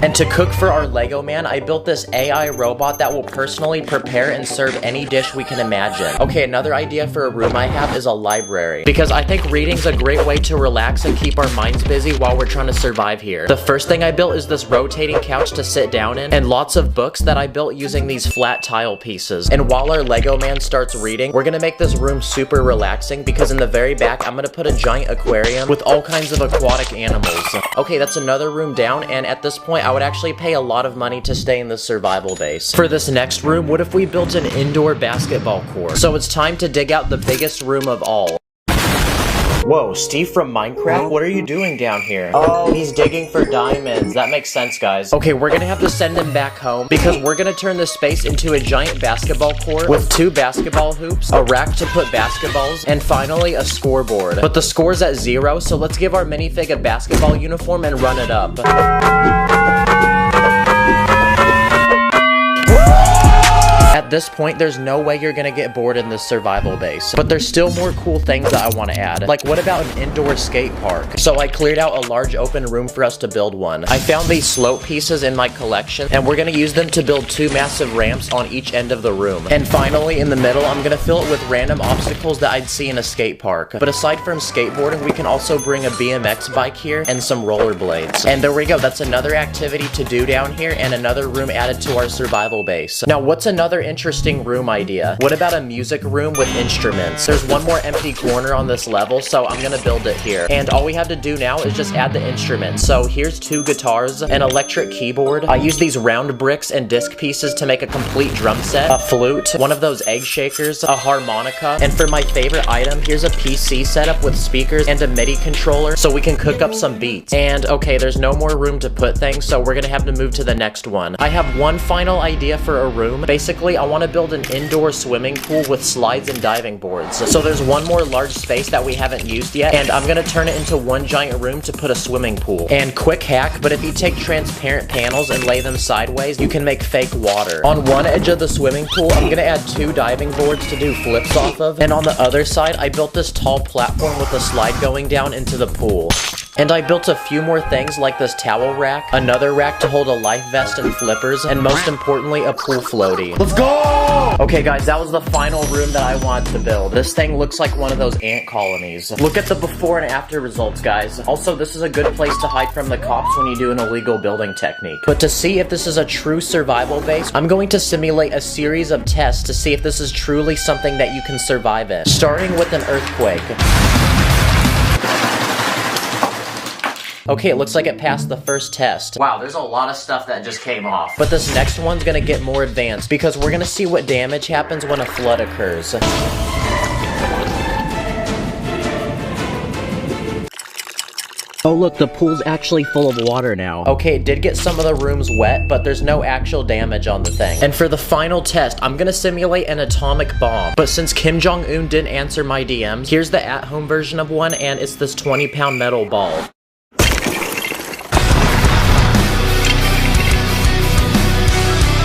And to cook for our Lego man, I built this AI robot that will personally prepare and serve any dish we can imagine. Okay, another idea for a room I have is a library, because I think reading's a great way to relax and keep our minds busy while we're trying to survive here. The first thing I built is this rotating couch to sit down in, and lots of books that I built using these flat tile pieces. And while our Lego man starts reading, we're gonna make this room super relaxing, because in the very back, I'm gonna put a giant aquarium with all kinds of aquatic animals. Okay, that's another room down, and at this point, I would actually pay a lot of money to stay in the survival base. For this next room, what if we built an indoor basketball court? So it's time to dig out the biggest room of all. Whoa, Steve from Minecraft? What are you doing down here? Oh, he's digging for diamonds. That makes sense, guys. Okay, we're gonna have to send him back home because we're gonna turn this space into a giant basketball court with 2 basketball hoops, a rack to put basketballs, and finally a scoreboard. But the score's at 0, so let's give our minifig a basketball uniform and run it up. At this point, there's no way you're gonna get bored in this survival base. But there's still more cool things that I want to add. Like, what about an indoor skate park? So I cleared out a large open room for us to build one. I found these slope pieces in my collection, and we're gonna use them to build 2 massive ramps on each end of the room. And finally, in the middle, I'm gonna fill it with random obstacles that I'd see in a skate park. But aside from skateboarding, we can also bring a BMX bike here and some rollerblades. And there we go, that's another activity to do down here and another room added to our survival base. Now, what's another interesting room idea? What about a music room with instruments? There's one more empty corner on this level, so I'm gonna build it here. And all we have to do now is just add the instruments. So here's 2 guitars, an electric keyboard. I use these round bricks and disc pieces to make a complete drum set, a flute, one of those egg shakers, a harmonica, and for my favorite item, here's a PC setup with speakers and a MIDI controller so we can cook up some beats. And okay, there's no more room to put things, so we're gonna have to move to the next one. I have one final idea for a room. Basically, I want to build an indoor swimming pool with slides and diving boards. So there's one more large space that we haven't used yet, and I'm gonna turn it into one giant room to put a swimming pool. And quick hack, but if you take transparent panels and lay them sideways, you can make fake water. On one edge of the swimming pool, I'm gonna add 2 diving boards to do flips off of, and on the other side, I built this tall platform with a slide going down into the pool. And I built a few more things like this towel rack, another rack to hold a life vest and flippers, and most importantly, a pool floaty. Let's go! Okay guys, that was the final room that I wanted to build. This thing looks like one of those ant colonies. Look at the before and after results, guys. Also, this is a good place to hide from the cops when you do an illegal building technique. But to see if this is a true survival base, I'm going to simulate a series of tests to see if this is truly something that you can survive in. Starting with an earthquake. Okay, it looks like it passed the first test. Wow, there's a lot of stuff that just came off. But this next one's gonna get more advanced because we're gonna see what damage happens when a flood occurs. Oh look, the pool's actually full of water now. Okay, it did get some of the rooms wet, but there's no actual damage on the thing. And for the final test, I'm gonna simulate an atomic bomb. But since Kim Jong-un didn't answer my DMs, here's the at-home version of one, and it's this 20-pound metal ball.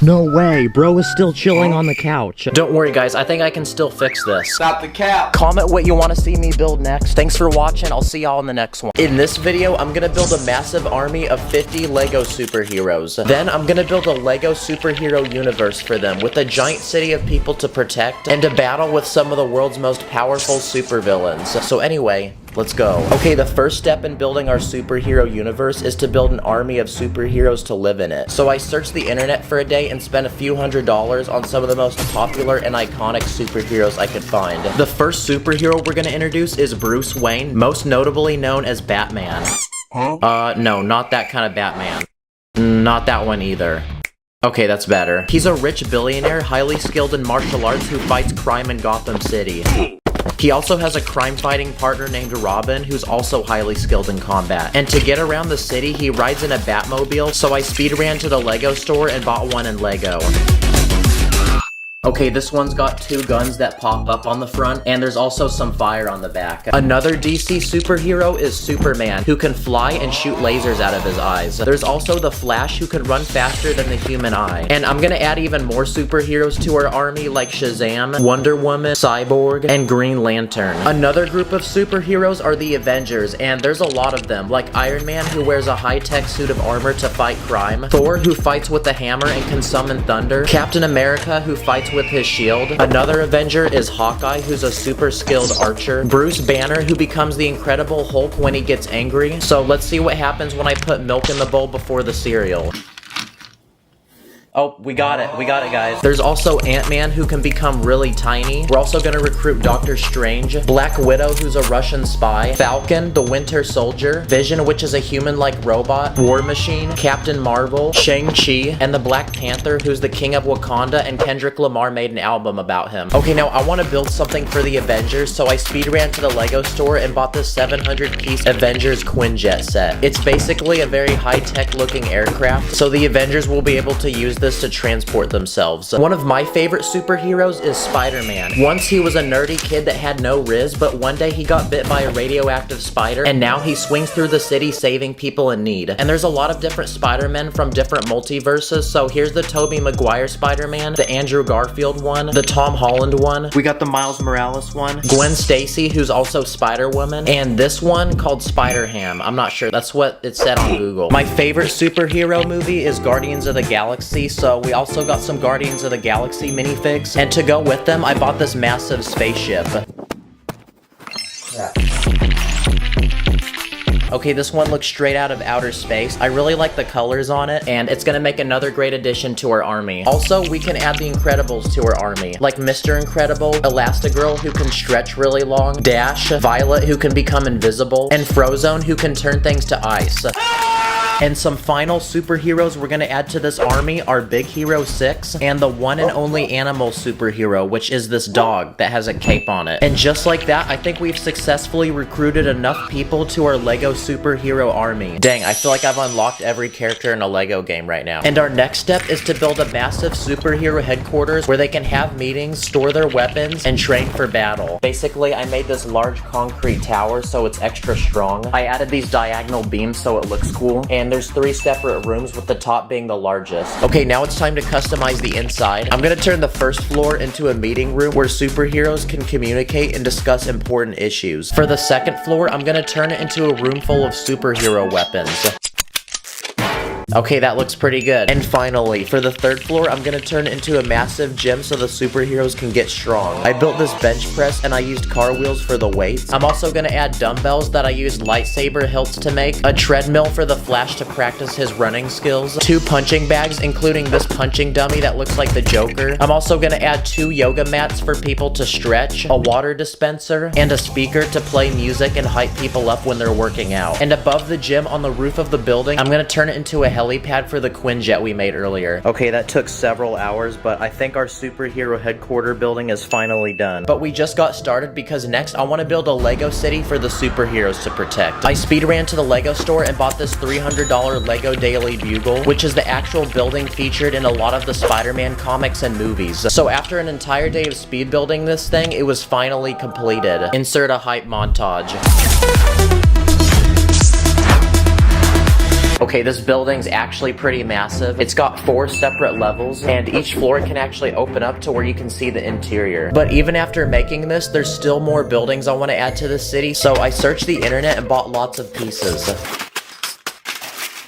No way, bro is still chilling on the couch. Don't worry guys, I think I can still fix this. Stop the cap. Comment what you want to see me build next. Thanks for watching, I'll see y'all in the next one. In this video, I'm gonna build a massive army of 50 Lego superheroes. Then I'm gonna build a Lego superhero universe for them with a giant city of people to protect and to battle with some of the world's most powerful supervillains. So anyway, Let's go. Okay, the first step in building our superhero universe is to build an army of superheroes to live in it. So I searched the internet for a day and spent a few $100s on some of the most popular and iconic superheroes I could find. The first superhero we're gonna introduce is Bruce Wayne, most notably known as Batman. No, not that kind of Batman. Not that one either. Okay, that's better. He's a rich billionaire, highly skilled in martial arts who fights crime in Gotham City. He also has a crime-fighting partner named Robin, who's also highly skilled in combat. And to get around the city, he rides in a Batmobile, so I speed ran to the Lego store and bought one in Lego. Okay, this one's got two guns that pop up on the front, and there's also some fire on the back. Another DC superhero is Superman, who can fly and shoot lasers out of his eyes. There's also the Flash, who can run faster than the human eye. And I'm gonna add even more superheroes to our army, like Shazam, Wonder Woman, Cyborg, and Green Lantern. Another group of superheroes are the Avengers, and there's a lot of them, like Iron Man, who wears a high-tech suit of armor to fight crime, Thor, who fights with a hammer and can summon thunder, Captain America, who fights with his shield. Another Avenger is Hawkeye, who's a super skilled archer. Bruce Banner, who becomes the Incredible Hulk when he gets angry. So let's see what happens when I put milk in the bowl before the cereal. Oh, we got it, guys. There's also Ant-Man, who can become really tiny. We're also gonna recruit Doctor Strange, Black Widow, who's a Russian spy, Falcon, the Winter Soldier, Vision, which is a human-like robot, War Machine, Captain Marvel, Shang-Chi, and the Black Panther, who's the King of Wakanda, and Kendrick Lamar made an album about him. Okay, now I want to build something for the Avengers, so I speed ran to the Lego store and bought this 700-piece Avengers Quinjet set. It's basically a very high-tech looking aircraft, so the Avengers will be able to use this to transport themselves. One of my favorite superheroes is Spider-Man. Once he was a nerdy kid that had no riz, but one day he got bit by a radioactive spider, and now he swings through the city saving people in need. And there's a lot of different Spider-Men from different multiverses, so here's the Tobey Maguire Spider-Man, the Andrew Garfield one, the Tom Holland one, we got the Miles Morales one, Gwen Stacy, who's also Spider-Woman, and this one called Spider-Ham. I'm not sure, that's what it said on Google. My favorite superhero movie is Guardians of the Galaxy, so we also got some Guardians of the Galaxy minifigs, and to go with them, I bought this massive spaceship. Okay, this one looks straight out of outer space. I really like the colors on it, and it's gonna make another great addition to our army. Also, we can add the Incredibles to our army, like Mr. Incredible, Elastigirl, who can stretch really long, Dash, Violet, who can become invisible, and Frozone, who can turn things to ice. And some final superheroes we're gonna add to this army are Big Hero 6 and the one and only animal superhero, which is this dog that has a cape on it. And just like that, I think we've successfully recruited enough people to our Lego superhero army. Dang, I feel like I've unlocked every character in a Lego game right now. And our next step is to build a massive superhero headquarters where they can have meetings, store their weapons, and train for battle. Basically, I made this large concrete tower so it's extra strong. I added these diagonal beams so it looks cool, and there's 3 separate rooms with the top being the largest. Okay, now it's time to customize the inside. I'm gonna turn the first floor into a meeting room where superheroes can communicate and discuss important issues. For the second floor, I'm gonna turn it into a room full of superhero weapons. Okay, that looks pretty good. And finally, for the third floor, I'm gonna turn it into a massive gym so the superheroes can get strong. I built this bench press and I used car wheels for the weights. I'm also gonna add dumbbells that I used lightsaber hilts to make, a treadmill for the Flash to practice his running skills, 2 punching bags, including this punching dummy that looks like the Joker. I'm also gonna add 2 yoga mats for people to stretch, a water dispenser, and a speaker to play music and hype people up when they're working out. And above the gym on the roof of the building, I'm gonna turn it into a helipad for the Quinjet we made earlier. Okay, that took several hours, but I think our superhero headquarter building is finally done. But we just got started because next I want to build a Lego city for the superheroes to protect. I speed ran to the Lego store and bought this $300 Lego Daily Bugle, which is the actual building featured in a lot of the Spider-Man comics and movies. So after an entire day of speed building this thing, it was finally completed. Insert a hype montage. Okay, this building's actually pretty massive. It's got 4 separate levels, and each floor can actually open up to where you can see the interior. But even after making this, there's still more buildings I want to add to the city, so I searched the internet and bought lots of pieces.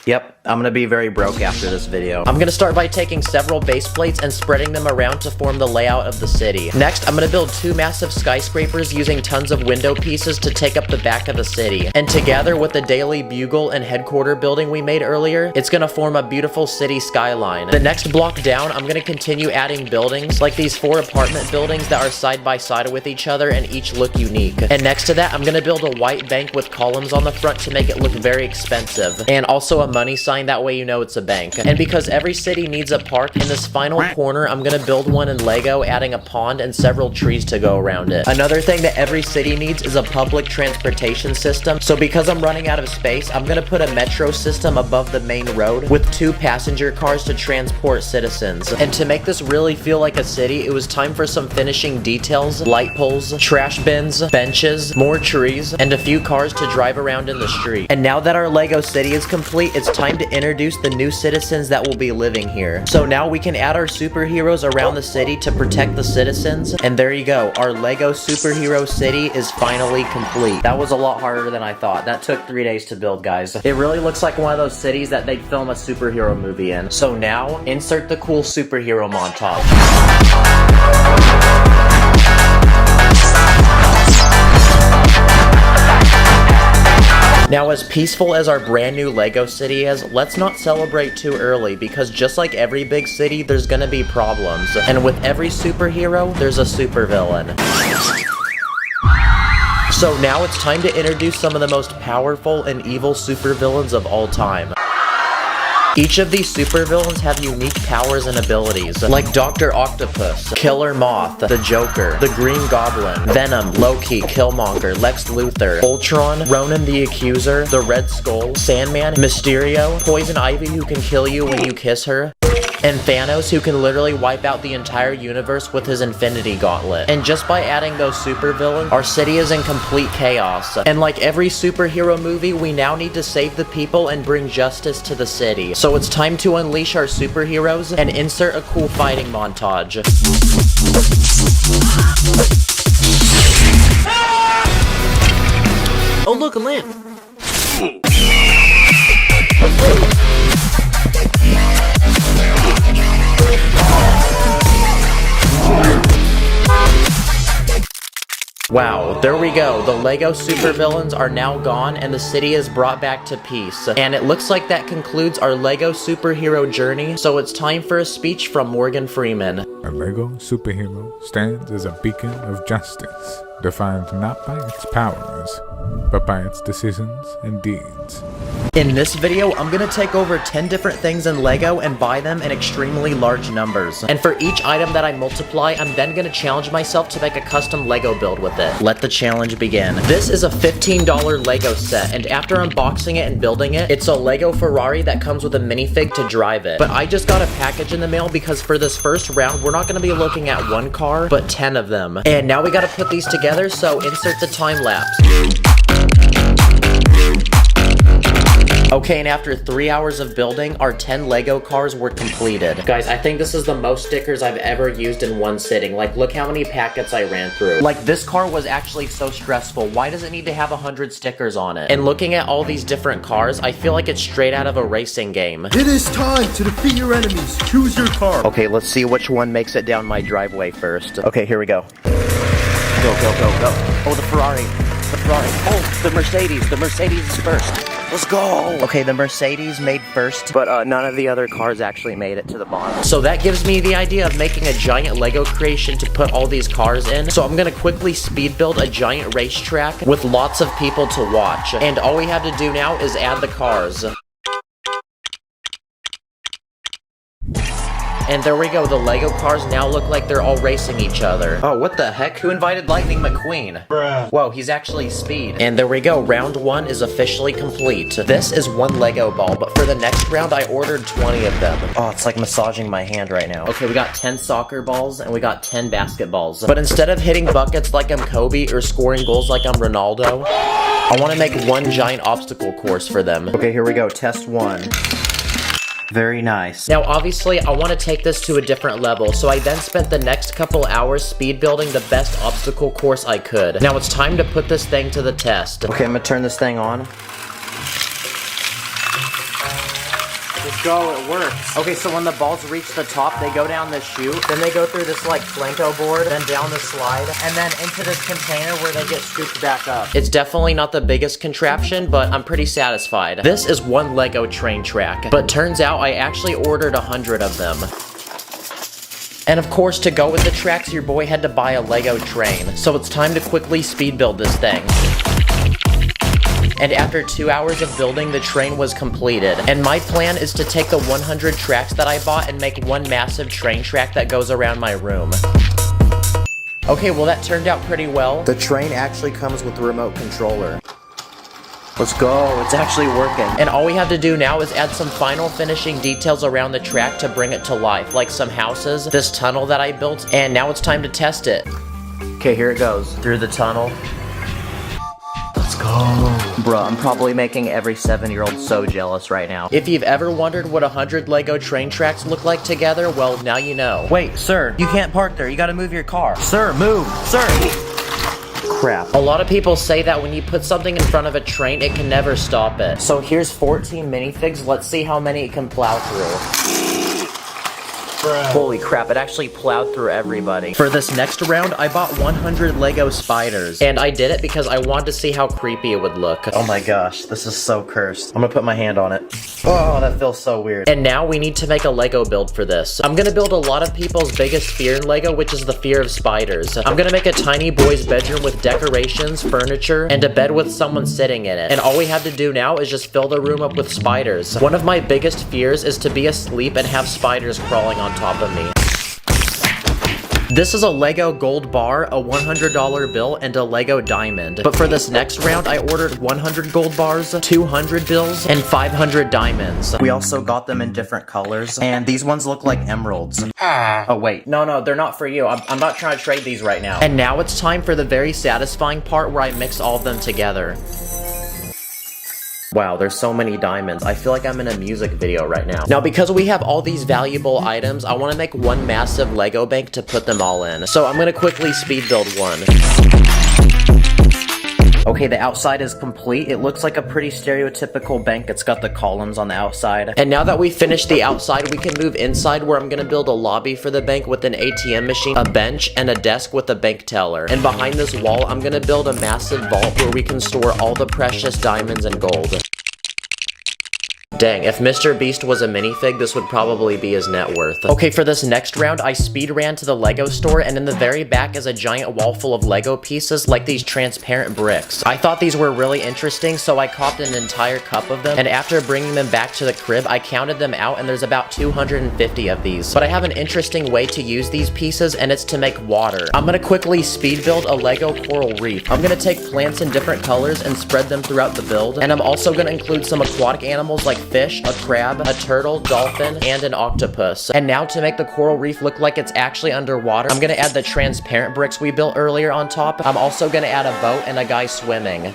Yep, I'm gonna be very broke after this video. I'm gonna start by taking several base plates and spreading them around to form the layout of the city. Next, I'm gonna build 2 massive skyscrapers using tons of window pieces to take up the back of the city. And together with the Daily Bugle and headquarter building we made earlier, it's gonna form a beautiful city skyline. The next block down, I'm gonna continue adding buildings, like these 4 apartment buildings that are side by side with each other and each look unique. And next to that, I'm gonna build a white bank with columns on the front to make it look very expensive. And also a money sign, that way you know it's a bank. And because every city needs a park, in this final corner, I'm gonna build one in Lego, adding a pond and several trees to go around it. Another thing that every city needs is a public transportation system. So because I'm running out of space, I'm gonna put a metro system above the main road with 2 passenger cars to transport citizens. And to make this really feel like a city, it was time for some finishing details, light poles, trash bins, benches, more trees, and a few cars to drive around in the street. And now that our Lego city is complete, it's time to introduce the new citizens that will be living here. So now we can add our superheroes around the city to protect the citizens. And there you go, our Lego superhero city is finally complete. That was a lot harder than I thought. That took 3 days to build, guys. It really looks like one of those cities that they'd film a superhero movie in. So now, insert the cool superhero montage. Now, as peaceful as our brand new Lego city is, let's not celebrate too early, because just like every big city, there's gonna be problems. And with every superhero, there's a supervillain. So now it's time to introduce some of the most powerful and evil supervillains of all time. Each of these supervillains have unique powers and abilities, like Dr. Octopus, Killer Moth, the Joker, the Green Goblin, Venom, Loki, Killmonger, Lex Luthor, Ultron, Ronan the Accuser, the Red Skull, Sandman, Mysterio, Poison Ivy who can kill you when you kiss her, and Thanos, who can literally wipe out the entire universe with his Infinity Gauntlet. And just by adding those supervillains, our city is in complete chaos. And like every superhero movie, we now need to save the people and bring justice to the city. So it's time to unleash our superheroes and insert a cool fighting montage. Oh, look, a lamp. Wow, there we go. The Lego supervillains are now gone and the city is brought back to peace. And it looks like that concludes our Lego superhero journey, so it's time for a speech from Morgan Freeman. A Lego superhero stands as a beacon of justice, defined not by its powers, but by its decisions and deeds. In this video, I'm gonna take over 10 different things in Lego and buy them in extremely large numbers. And for each item that I multiply, I'm then gonna challenge myself to make a custom Lego build with it. Let the challenge begin. This is a $15 Lego set, and after unboxing it and building it, it's a Lego Ferrari that comes with a minifig to drive it. But I just got a package in the mail because for this first round, we're not gonna be looking at one car, but 10 of them. And now we gotta put these together, so insert the time lapse. Okay, and after 3 hours of building, our 10 Lego cars were completed. Guys, I think this is the most stickers I've ever used in one sitting. Like, look how many packets I ran through. Like, this car was actually so stressful. Why does it need to have 100 stickers on it? And looking at all these different cars, I feel like it's straight out of a racing game. It is time to defeat your enemies. Choose your car. Okay, let's see which one makes it down my driveway first. Okay, here we go. Go, go, go, go. Oh, the Ferrari. The Ferrari. Oh, the Mercedes. The Mercedes is first. Let's go! Okay, the Mercedes made first, but none of the other cars actually made it to the bottom. So that gives me the idea of making a giant Lego creation to put all these cars in. So I'm gonna quickly speed build a giant racetrack with lots of people to watch. And all we have to do now is add the cars. And there we go, the Lego cars now look like they're all racing each other. Oh, what the heck? Who invited Lightning McQueen? Bruh. Whoa, he's actually Speed. And there we go, round 1 is officially complete. This is 1 Lego ball, but for the next round, I ordered 20 of them. Oh, it's like massaging my hand right now. Okay, we got 10 soccer balls, and we got 10 basketballs. But instead of hitting buckets like I'm Kobe, or scoring goals like I'm Ronaldo, I want to make 1 giant obstacle course for them. Okay, here we go, test 1. Very nice. Now, obviously, I want to take this to a different level, so I then spent the next couple hours speed building the best obstacle course I could. Now, it's time to put this thing to the test. Okay, I'm gonna turn this thing on. Let's go, it works. Okay, so when the balls reach the top, they go down the chute, then they go through this like flanco board, then down the slide, and then into this container where they get scooped back up. It's definitely not the biggest contraption, but I'm pretty satisfied. This is one Lego train track, but turns out I actually ordered 100 of them. And of course, to go with the tracks, your boy had to buy a Lego train. So it's time to quickly speed build this thing. And after 2 hours of building, the train was completed. And my plan is to take the 100 tracks that I bought and make one massive train track that goes around my room. Okay, well that turned out pretty well. The train actually comes with a remote controller. Let's go, it's actually working. And all we have to do now is add some final finishing details around the track to bring it to life, like some houses, this tunnel that I built, and now it's time to test it. Okay, here it goes, through the tunnel. Let's go. Bruh, I'm probably making every 7-year-old so jealous right now. If you've ever wondered what 100 Lego train tracks look like together, well, now you know. Wait, sir, you can't park there, you gotta move your car. Sir, move, sir! Crap. A lot of people say that when you put something in front of a train, it can never stop it. So here's 14 minifigs. Let's see how many it can plow through. Holy crap, it actually plowed through everybody. For this next round, I bought 100 Lego spiders. And I did it because I wanted to see how creepy it would look. Oh my gosh, this is so cursed. I'm gonna put my hand on it. Oh, that feels so weird. And now we need to make a Lego build for this. I'm gonna build a lot of people's biggest fear in Lego, which is the fear of spiders. I'm gonna make a tiny boy's bedroom with decorations, furniture, and a bed with someone sitting in it. And all we have to do now is just fill the room up with spiders. One of my biggest fears is to be asleep and have spiders crawling on top of me. This is a Lego gold bar, a $100 bill, and a Lego diamond. But for this next round, I ordered 100 gold bars, 200 bills, and 500 diamonds. We also got them in different colors, and these ones look like emeralds. Oh wait, no, they're not for you. I'm not trying to trade these right now. And now it's time for the very satisfying part where I mix all of them together. Wow, there's so many diamonds. I feel like I'm in a music video right now. Now, because we have all these valuable items, I want to make one massive Lego bank to put them all in. So I'm going to quickly speed build one. Okay, the outside is complete. It looks like a pretty stereotypical bank. It's got the columns on the outside. And now that we've finished the outside, we can move inside where I'm gonna build a lobby for the bank with an ATM machine, a bench, and a desk with a bank teller. And behind this wall, I'm gonna build a massive vault where we can store all the precious diamonds and gold. Dang, if Mr. Beast was a minifig, this would probably be his net worth. Okay, for this next round, I speed ran to the Lego store, and in the very back is a giant wall full of Lego pieces, like these transparent bricks. I thought these were really interesting, so I copped an entire cup of them, and after bringing them back to the crib, I counted them out, and there's about 250 of these. But I have an interesting way to use these pieces, and it's to make water. I'm gonna quickly speed build a Lego coral reef. I'm gonna take plants in different colors and spread them throughout the build, and I'm also gonna include some aquatic animals like fish, a crab, a turtle, dolphin, and an octopus. And now to make the coral reef look like it's actually underwater, I'm gonna add the transparent bricks we built earlier on top. I'm also gonna add a boat and a guy swimming.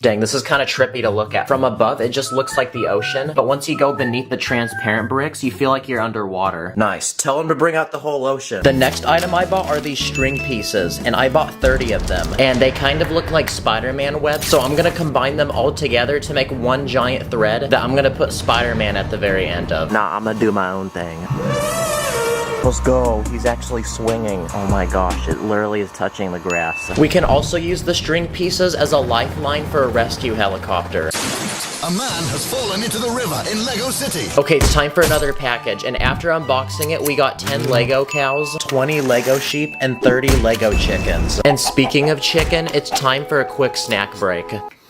Dang, this is kind of trippy to look at. From above, it just looks like the ocean, but once you go beneath the transparent bricks, you feel like you're underwater. Nice. Tell him to bring out the whole ocean. The next item I bought are these string pieces, and I bought 30 of them. And they kind of look like Spider-Man web, so I'm gonna combine them all together to make one giant thread that I'm gonna put Spider-Man at the very end of. Nah, I'm gonna do my own thing. Let's go. He's actually swinging. Oh my gosh, it literally is touching the grass. We can also use the string pieces as a lifeline for a rescue helicopter. A man has fallen into the river in Lego City. Okay, it's time for another package, and after unboxing it, we got 10 Lego cows, 20 Lego sheep, and 30 Lego chickens. And speaking of chicken, it's time for a quick snack break.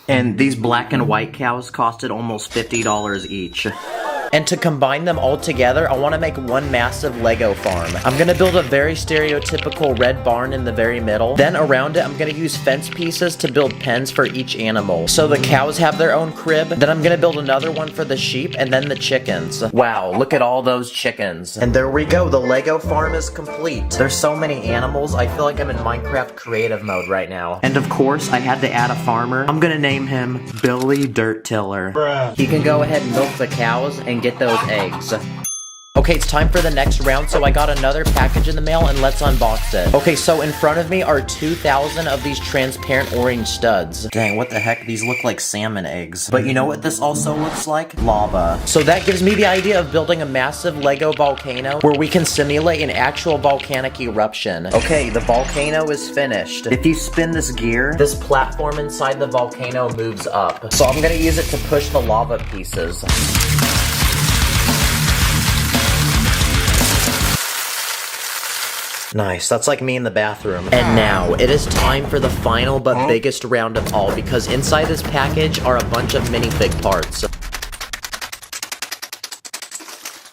And these black and white cows costed almost $50 each. And to combine them all together, I want to make one massive Lego farm. I'm going to build a very stereotypical red barn in the very middle. Then around it, I'm going to use fence pieces to build pens for each animal. So the cows have their own crib. Then I'm going to build another one for the sheep and then the chickens. Wow, look at all those chickens. And there we go, the Lego farm is complete. There's so many animals, I feel like I'm in Minecraft creative mode right now. And of course, I had to add a farmer. I'm going to name him Billy Dirt Tiller. Bruh. He can go ahead and milk the cows and get those eggs. Okay, it's time for the next round, so I got another package in the mail, and let's unbox it. Okay, so in front of me are 2,000 of these transparent orange studs. Dang, what the heck? These look like salmon eggs. But you know what this also looks like? Lava. So that gives me the idea of building a massive Lego volcano where we can simulate an actual volcanic eruption. Okay, the volcano is finished. If you spin this gear, this platform inside the volcano moves up. So I'm gonna use it to push the lava pieces. Nice, that's like me in the bathroom. And now, it is time for the final but biggest round of all, because inside this package are a bunch of minifig parts.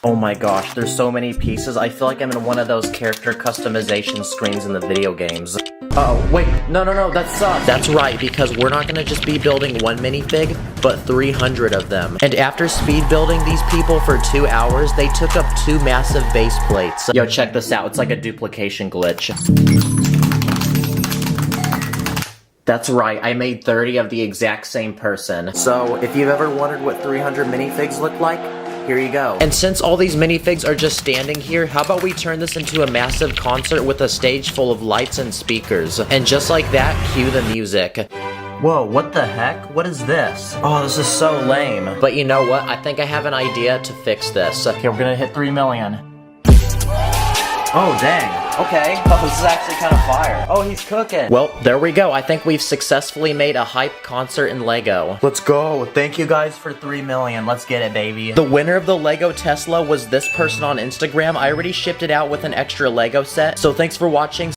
Oh my gosh, there's so many pieces. I feel like I'm in one of those character customization screens in the video games. Oh, wait, no, that sucks. That's right, because we're not gonna just be building one minifig, but 300 of them. And after speed building these people for 2 hours, they took up 2 massive base plates. Yo, check this out, it's like a duplication glitch. That's right, I made 30 of the exact same person. So, if you've ever wondered what 300 minifigs look like, here you go. And since all these minifigs are just standing here, how about we turn this into a massive concert with a stage full of lights and speakers? And just like that, cue the music. Whoa, what the heck? What is this? Oh, this is so lame. But you know what? I think I have an idea to fix this. Okay, we're gonna hit 3 million. Oh, dang. Okay. Oh, this is actually kind of fire. Oh, he's cooking. Well, there we go. I think we've successfully made a hype concert in Lego. Let's go. Thank you guys for 3 million. Let's get it, baby. The winner of the Lego Tesla was this person on Instagram. I already shipped it out with an extra Lego set. So thanks for watching.